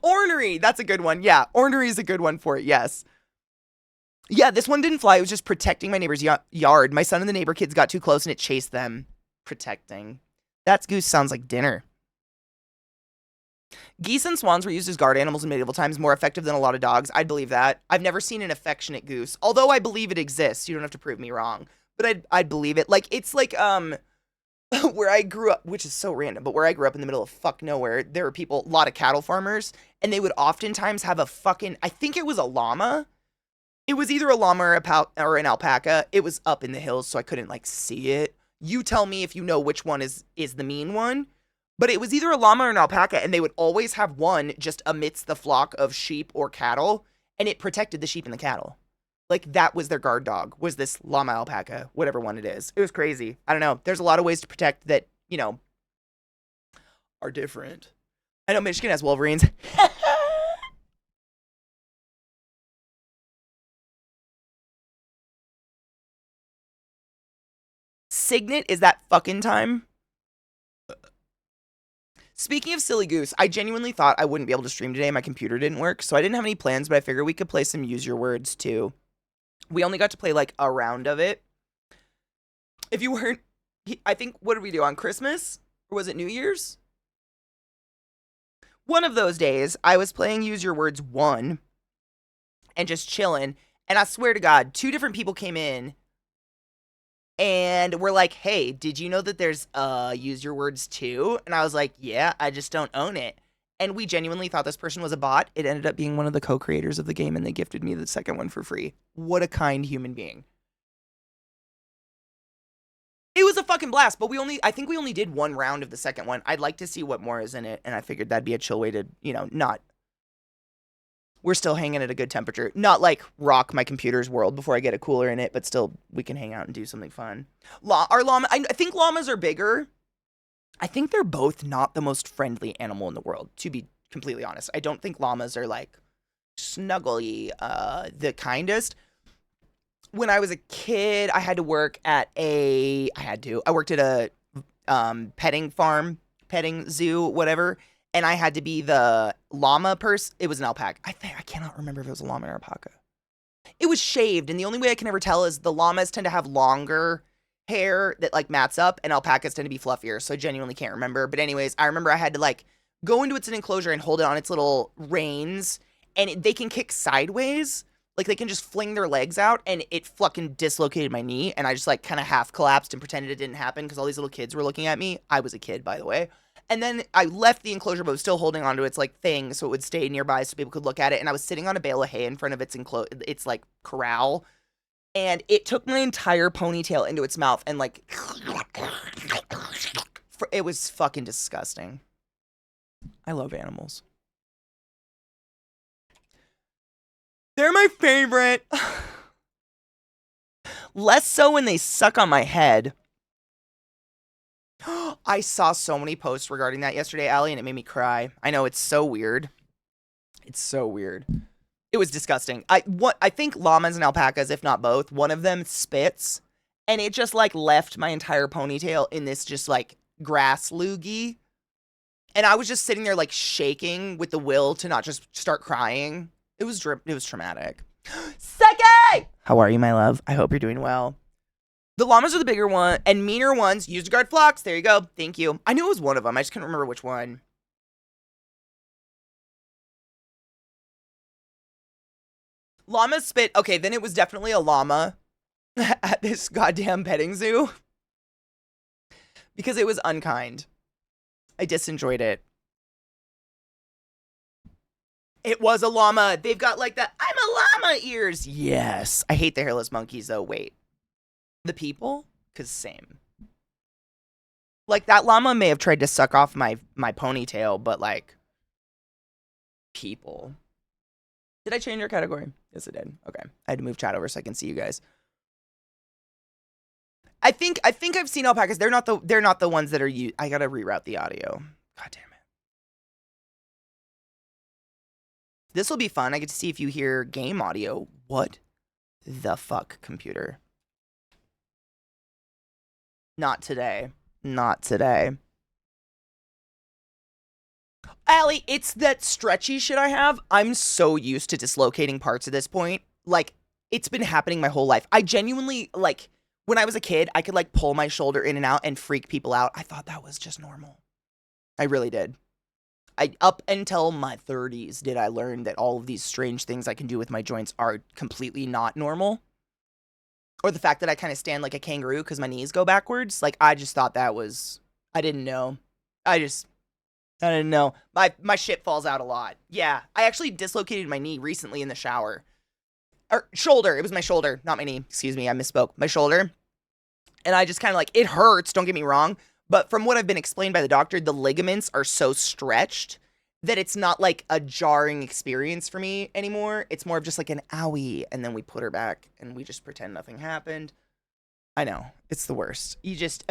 Ornery! That's a good one. Yeah, ornery is a good one for it, yes. Yeah, this one didn't fly. It was just protecting my neighbor's yard. My son and the neighbor kids got too close and it chased them. Protecting. That goose sounds like dinner. Geese and swans were used as guard animals in medieval times, more effective than a lot of dogs. I'd believe that. I've never seen an affectionate goose, although I believe it exists. You don't have to prove me wrong, but I'd believe it. Like, it's like, where I grew up, which is so random, but where I grew up in the middle of fuck nowhere, there were people, a lot of cattle farmers, and they would oftentimes have a fucking, I think it was a llama. It was either a llama or an alpaca. It was up in the hills, so I couldn't, like, see it. You tell me if you know which one is the mean one. But it was either a llama or an alpaca, and they would always have one just amidst the flock of sheep or cattle, and it protected the sheep and the cattle. Like, that was their guard dog, was this llama alpaca, whatever one it is. It was crazy. I don't know. There's a lot of ways to protect that, you know, are different. I know Michigan has wolverines. Signet is that fucking time. Speaking of silly goose, I genuinely thought I wouldn't be able to stream today. My computer didn't work, so I didn't have any plans, but I figured we could play some Use Your Words too. We only got to play like a round of it. If you weren't, I think, what did we do on Christmas? Or was it New Year's? One of those days, I was playing Use Your Words 1 and just chilling. And I swear to God, 2 different people came in and we're like, hey, did you know that there's Use Your Words 2? And I was like, yeah, I just don't own it. And we genuinely thought this person was a bot. It ended up being one of the co-creators of the game, and they gifted me the second one for free. What a kind human being. It was a fucking blast, but I think we only did 1 round of the second one. I'd like to see what more is in it, and I figured that'd be a chill way to, you know, not... We're still hanging at a good temperature. Not like rock my computer's world before I get a cooler in it, but still we can hang out and do something fun. Our llama, I think llamas are bigger. I think they're both not the most friendly animal in the world, to be completely honest. I don't think llamas are like snuggly, the kindest. When I was a kid, I had to work at I worked at a petting farm, petting zoo, whatever. And I had to be the llama person. It was an alpaca. I cannot remember if it was a llama or alpaca. It was shaved, and the only way I can ever tell is the llamas tend to have longer hair that like mats up, and alpacas tend to be fluffier, so I genuinely can't remember. But anyways, I remember I had to like go into its enclosure and hold it on its little reins, and they can kick sideways. Like they can just fling their legs out, and it fucking dislocated my knee, and I just like kind of half collapsed and pretended it didn't happen because all these little kids were looking at me. I was a kid, by the way. And then I left the enclosure, but was still holding onto its like thing so it would stay nearby so people could look at it. And I was sitting on a bale of hay in front of its like corral, and it took my entire ponytail into its mouth and like it was fucking disgusting. I love animals. They're my favorite. Less so when they suck on my head. I saw so many posts regarding that yesterday, Allie, and it made me cry. I know, it's so weird. It's so weird. It was disgusting. I think llamas and alpacas, if not both, one of them spits, and it just like left my entire ponytail in this just like grass loogie. And I was just sitting there like shaking with the will to not just start crying. It was traumatic. Seki! How are you, my love? I hope you're doing well. The llamas are the bigger one and meaner ones. Used to guard flocks. There you go. Thank you. I knew it was one of them. I just couldn't remember which one. Llamas spit. Okay, then it was definitely a llama at this goddamn petting zoo. Because it was unkind. I disenjoyed it. It was a llama. They've got like the I'm a llama ears. Yes. I hate the hairless monkeys though. Wait. The people? Because same. Like, that llama may have tried to suck off my ponytail, but, like, people. Did I change your category? Yes, I did. Okay. I had to move chat over so I can see you guys. I think I've seen alpacas. They're not the ones that are used. I gotta reroute the audio. God damn it. This will be fun. I get to see if you hear game audio. What the fuck, computer? Not today. Not today. Allie, it's that stretchy shit I have. I'm so used to dislocating parts at this point. Like, it's been happening my whole life. I genuinely, like, when I was a kid, I could, like, pull my shoulder in and out and freak people out. I thought that was just normal. I really did. Up until my 30s did I learn that all of these strange things I can do with my joints are completely not normal. Or the fact that I kind of stand like a kangaroo because my knees go backwards. Like, I just thought that was... I didn't know. I didn't know. My shit falls out a lot. Yeah. I actually dislocated my knee recently in the shower. Or shoulder. It was my shoulder, not my knee. Excuse me, I misspoke. My shoulder. And I just kind of like... It hurts, don't get me wrong. But from what I've been explained by the doctor, the ligaments are so stretched that it's not like a jarring experience for me anymore. It's more of just like an owie, and then we put her back, and we just pretend nothing happened. I know, it's the worst.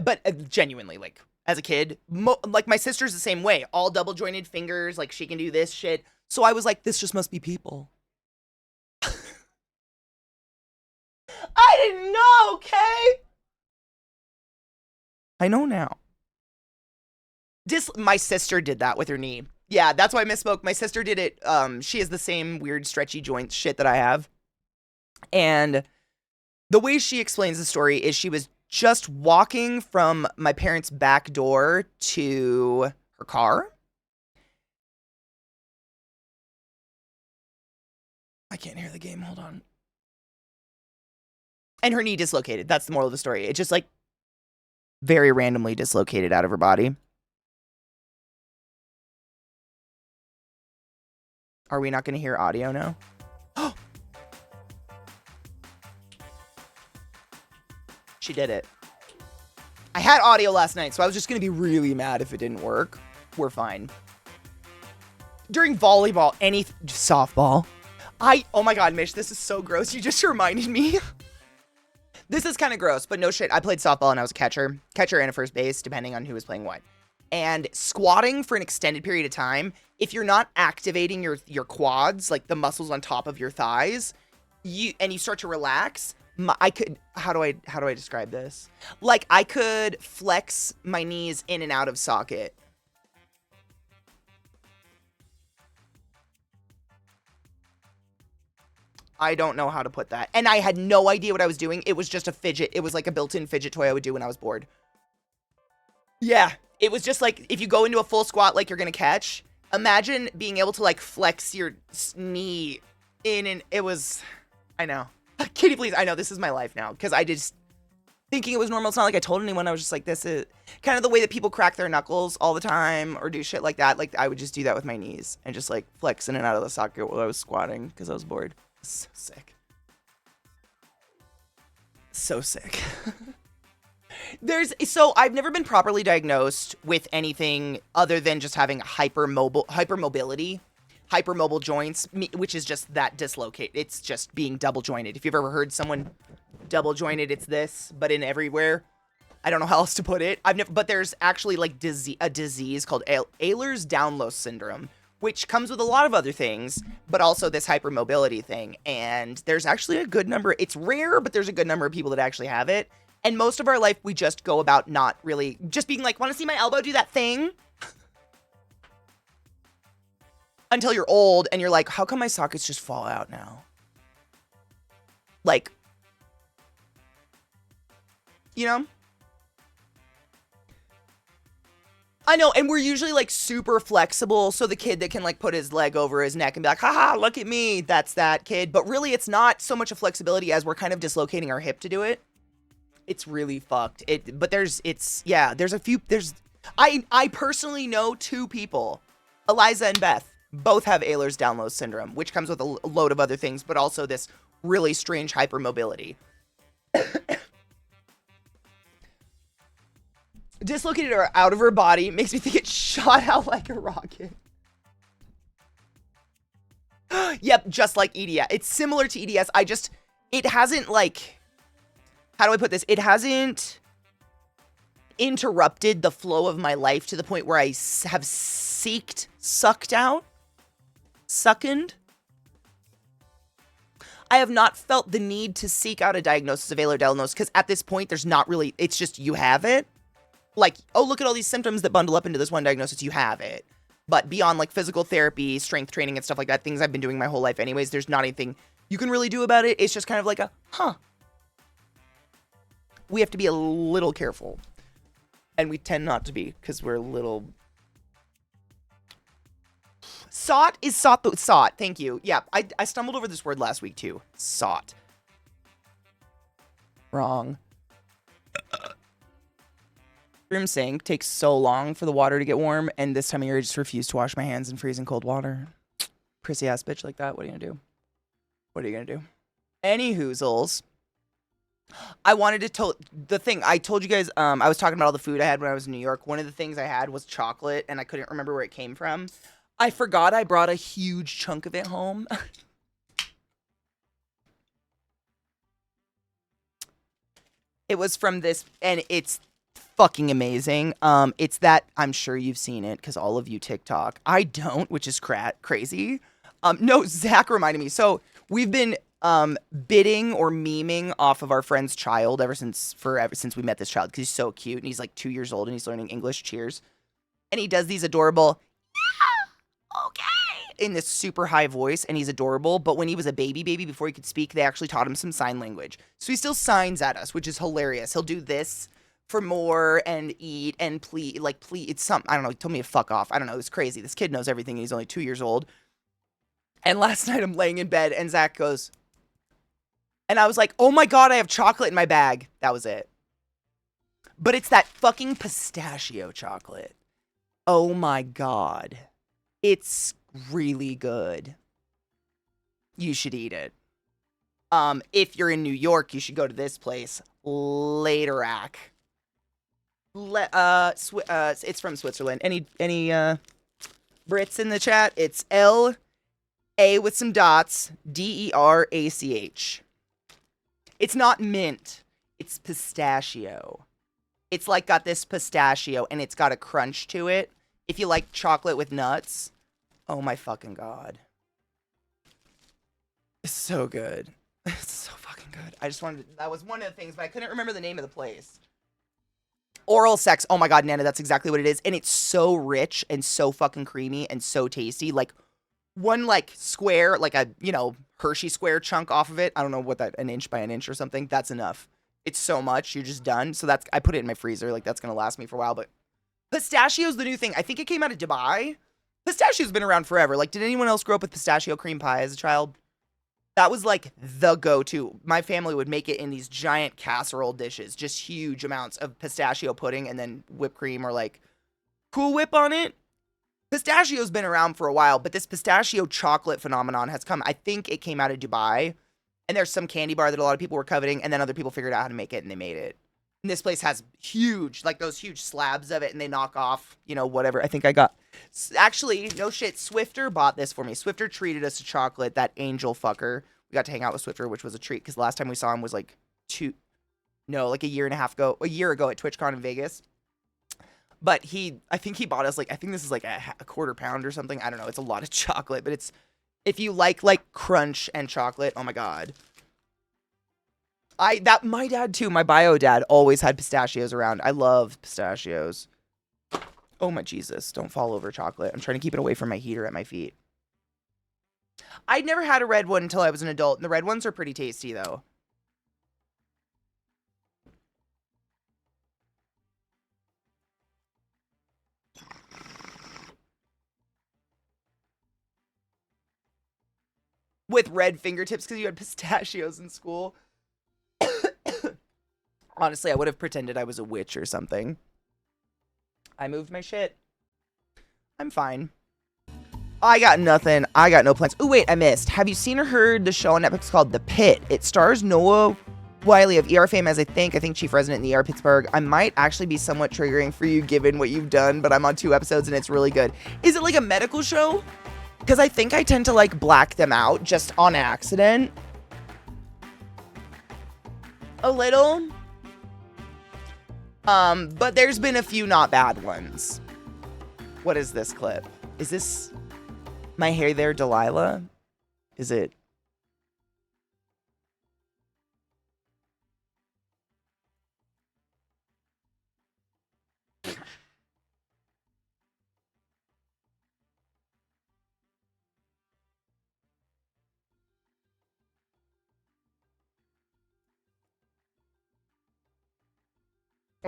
But genuinely, like, as a kid, like, my sister's the same way. All double-jointed fingers, like, she can do this shit. So I was like, this just must be people. I didn't know, okay? I know now. My sister did that with her knee. Yeah, that's why I misspoke. My sister did it. She has the same weird stretchy joint shit that I have. And the way she explains the story is she was just walking from my parents' back door to her car. I can't hear the game. Hold on. And her knee dislocated. That's the moral of the story. It just, like, very randomly dislocated out of her body. Are we not going to hear audio now? She did it. I had audio last night, so I was just going to be really mad if it didn't work. We're fine. During volleyball, softball. Oh my God, Mish, this is so gross. You just reminded me. This is kind of gross, but no shit. I played softball and I was a catcher and a first base, depending on who was playing what. And squatting for an extended period of time, if you're not activating your quads, like the muscles on top of your thighs, you start to relax, how do I describe this? Like, I could flex my knees in and out of socket. I don't know how to put that. And I had no idea what I was doing. It was just a fidget. It was like a built-in fidget toy I would do when I was bored. Yeah. It was just like, if you go into a full squat like you're going to catch, imagine being able to, like, flex your knee in, and it was, I know. Katie, please, I know, this is my life now, because I just, thinking it was normal, it's not like I told anyone. I was just like, this is kind of the way that people crack their knuckles all the time, or do shit like that. Like, I would just do that with my knees, and just, like, flex in and out of the socket while I was squatting, because I was bored. So sick. So sick. So I've never been properly diagnosed with anything other than just having hypermobility, hypermobile joints, which is just that dislocate. It's just being double jointed. If you've ever heard someone double jointed, it's this, but in everywhere. I don't know how else to put it. But there's actually like a disease called Ehlers-Danlos syndrome, which comes with a lot of other things, but also this hypermobility thing. And there's actually a good number. It's rare, but there's a good number of people that actually have it. And most of our life, we just go about not really, just being like, want to see my elbow do that thing? Until you're old and you're like, how come my sockets just fall out now? Like, you know? I know, and we're usually like super flexible, so the kid that can like put his leg over his neck and be like, haha, look at me, that's that kid. But really, it's not so much a flexibility as we're kind of dislocating our hip to do it. It's really fucked. I personally know two people, Eliza and Beth, both have Ehlers-Danlos syndrome, which comes with a load of other things, but also this really strange hypermobility. Dislocated her out of her body makes me think it shot out like a rocket. Yep, just like EDS. It's similar to EDS. It hasn't, like, how do I put this? It hasn't interrupted the flow of my life to the point where I have sucked out. I have not felt the need to seek out a diagnosis of Ehlers-Danlos because at this point, there's not really, it's just you have it. Like, oh, look at all these symptoms that bundle up into this one diagnosis, you have it. But beyond, like, physical therapy, strength training, and stuff like that, things I've been doing my whole life anyways, there's not anything you can really do about it. It's just kind of like a, huh. We have to be a little careful. And we tend not to be because we're a little... Sought is sought. Sought. Thank you. Yeah, I stumbled over this word last week too. Sought. Wrong. Room sink takes so long for the water to get warm, and this time of year I just refuse to wash my hands in freezing cold water. Prissy ass bitch like that. What are you gonna do? What are you gonna do? Any hoozles. I wanted to tell the thing I told you guys. I was talking about all the food I had when I was in New York. One of the things I had was chocolate, and I couldn't remember where it came from. I forgot I brought a huge chunk of it home. It was from this, and it's fucking amazing. It's that, I'm sure you've seen it because all of you TikTok. I don't, which is crazy. No, Zach reminded me. So we've been bidding or memeing off of our friend's child ever since we met this child because he's so cute and he's like 2 years old and he's learning English. Cheers. And he does these adorable, yeah, okay, in this super high voice, and he's adorable. But when he was a baby before he could speak, they actually taught him some sign language. So he still signs at us, which is hilarious. He'll do this for more and eat and please, it's something, I don't know, he told me to fuck off. I don't know, it's crazy. This kid knows everything and he's only 2 years old. And last night I'm laying in bed and Zach goes, and I was like, oh my God, I have chocolate in my bag. That was it. But it's that fucking pistachio chocolate. Oh my God. It's really good. You should eat it. If you're in New York, you should go to this place, Laterac. It's from Switzerland. Any Brits in the chat? It's L-A with some dots, D-E-R-A-C-H. It's not mint. It's pistachio. It's like got this pistachio and it's got a crunch to it. If you like chocolate with nuts, oh my fucking God. It's so good. It's so fucking good. I just wanted to, that was one of the things, but I couldn't remember the name of the place. Oral sex. Oh my God, Nana, that's exactly what it is. And it's so rich and so fucking creamy and so tasty. Like one like square, like a, Hershey square chunk off of it. I don't know what that, an inch by an inch or something. That's enough. It's so much. You're just done. So I put it in my freezer. Like that's going to last me for a while, but pistachio's the new thing. I think it came out of Dubai. Pistachio's been around forever. Like, did anyone else grow up with pistachio cream pie as a child? That was like the go-to. My family would make it in these giant casserole dishes, just huge amounts of pistachio pudding and then whipped cream or like Cool Whip on it. Pistachio's been around for a while, but this pistachio chocolate phenomenon has come. I think it came out of Dubai, and there's some candy bar that a lot of people were coveting, and then other people figured out how to make it, and they made it. And this place has huge, like those huge slabs of it, and they knock off, whatever. I think I got, actually, no shit, Swifter bought this for me. Swifter treated us to chocolate, that angel fucker. We got to hang out with Swifter, which was a treat, because the last time we saw him was like a year ago at TwitchCon in Vegas. But I think he bought us I think this is like a quarter pound or something. I don't know. It's a lot of chocolate, but if you like crunch and chocolate, oh my God. My dad too, my bio dad always had pistachios around. I love pistachios. Oh my Jesus, don't fall over chocolate. I'm trying to keep it away from my heater at my feet. I'd never had a red one until I was an adult, and the red ones are pretty tasty though. With red fingertips because you had pistachios in school. Honestly, I would have pretended I was a witch or something. I moved my shit. I'm fine. I got nothing. I got no plans. Oh, wait, I missed. Have you seen or heard the show on Netflix called The Pit? It stars Noah Wiley of ER fame as I think chief resident in the ER Pittsburgh. I might actually be somewhat triggering for you given what you've done, but I'm on 2 episodes and it's really good. Is it like a medical show? Because I think I tend to black them out just on accident. A little. But there's been a few not bad ones. What is this clip? Is this my hair there, Delilah? Is it?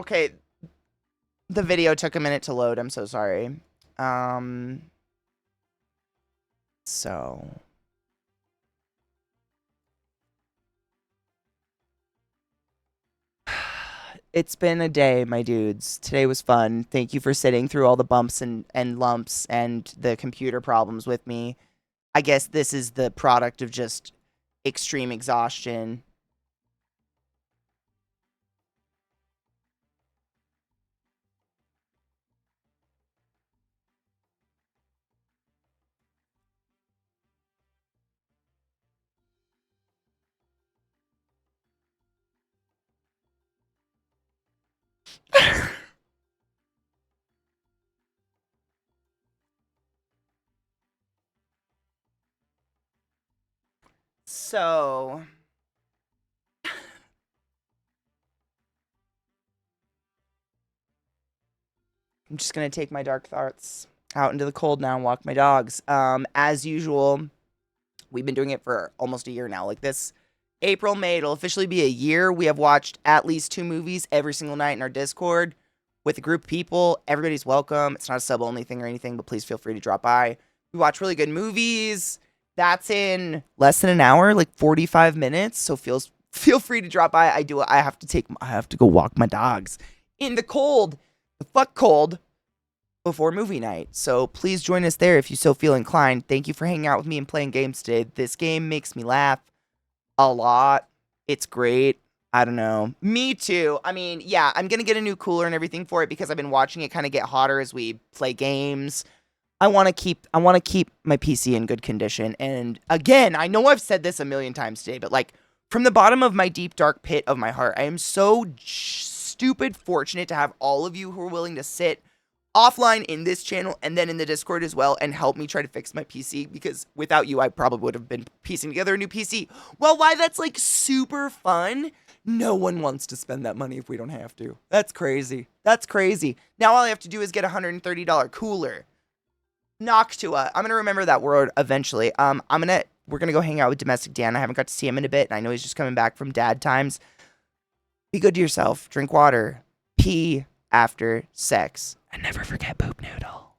Okay, the video took a minute to load. I'm so sorry. So it's been a day, my dudes. Today was fun. Thank you for sitting through all the bumps and lumps and the computer problems with me. I guess this is the product of just extreme exhaustion. So, I'm just going to take my dark thoughts out into the cold now and walk my dogs. As usual, we've been doing it for almost a year now. Like this April, May, it'll officially be a year. We have watched at least 2 movies every single night in our Discord with a group of people. Everybody's welcome. It's not a sub only thing or anything, but please feel free to drop by. We watch really good movies. That's in less than an hour, like 45 minutes. So feel free to drop by. I have to go walk my dogs in the cold, the fuck cold, before movie night. So please join us there if you so feel inclined. Thank you for hanging out with me and playing games today. This game makes me laugh a lot. It's great. I don't know. Me too. I mean, yeah, I'm going to get a new cooler and everything for it because I've been watching it kind of get hotter as we play games. I want to keep my PC in good condition. And again, I know I've said this a million times today, but like from the bottom of my deep dark pit of my heart, I am so stupid fortunate to have all of you who are willing to sit offline in this channel and then in the Discord as well and help me try to fix my PC, because without you I probably would have been piecing together a new PC. Well, why that's like super fun. No one wants to spend that money if we don't have to. That's crazy. That's crazy. Now all I have to do is get a $130 cooler. Noctua. I'm gonna remember that word eventually. We're gonna go hang out with Domestic Dan. I haven't got to see him in a bit, and I know he's just coming back from dad times. Be good to yourself. Drink water. Pee after sex. And never forget poop noodle.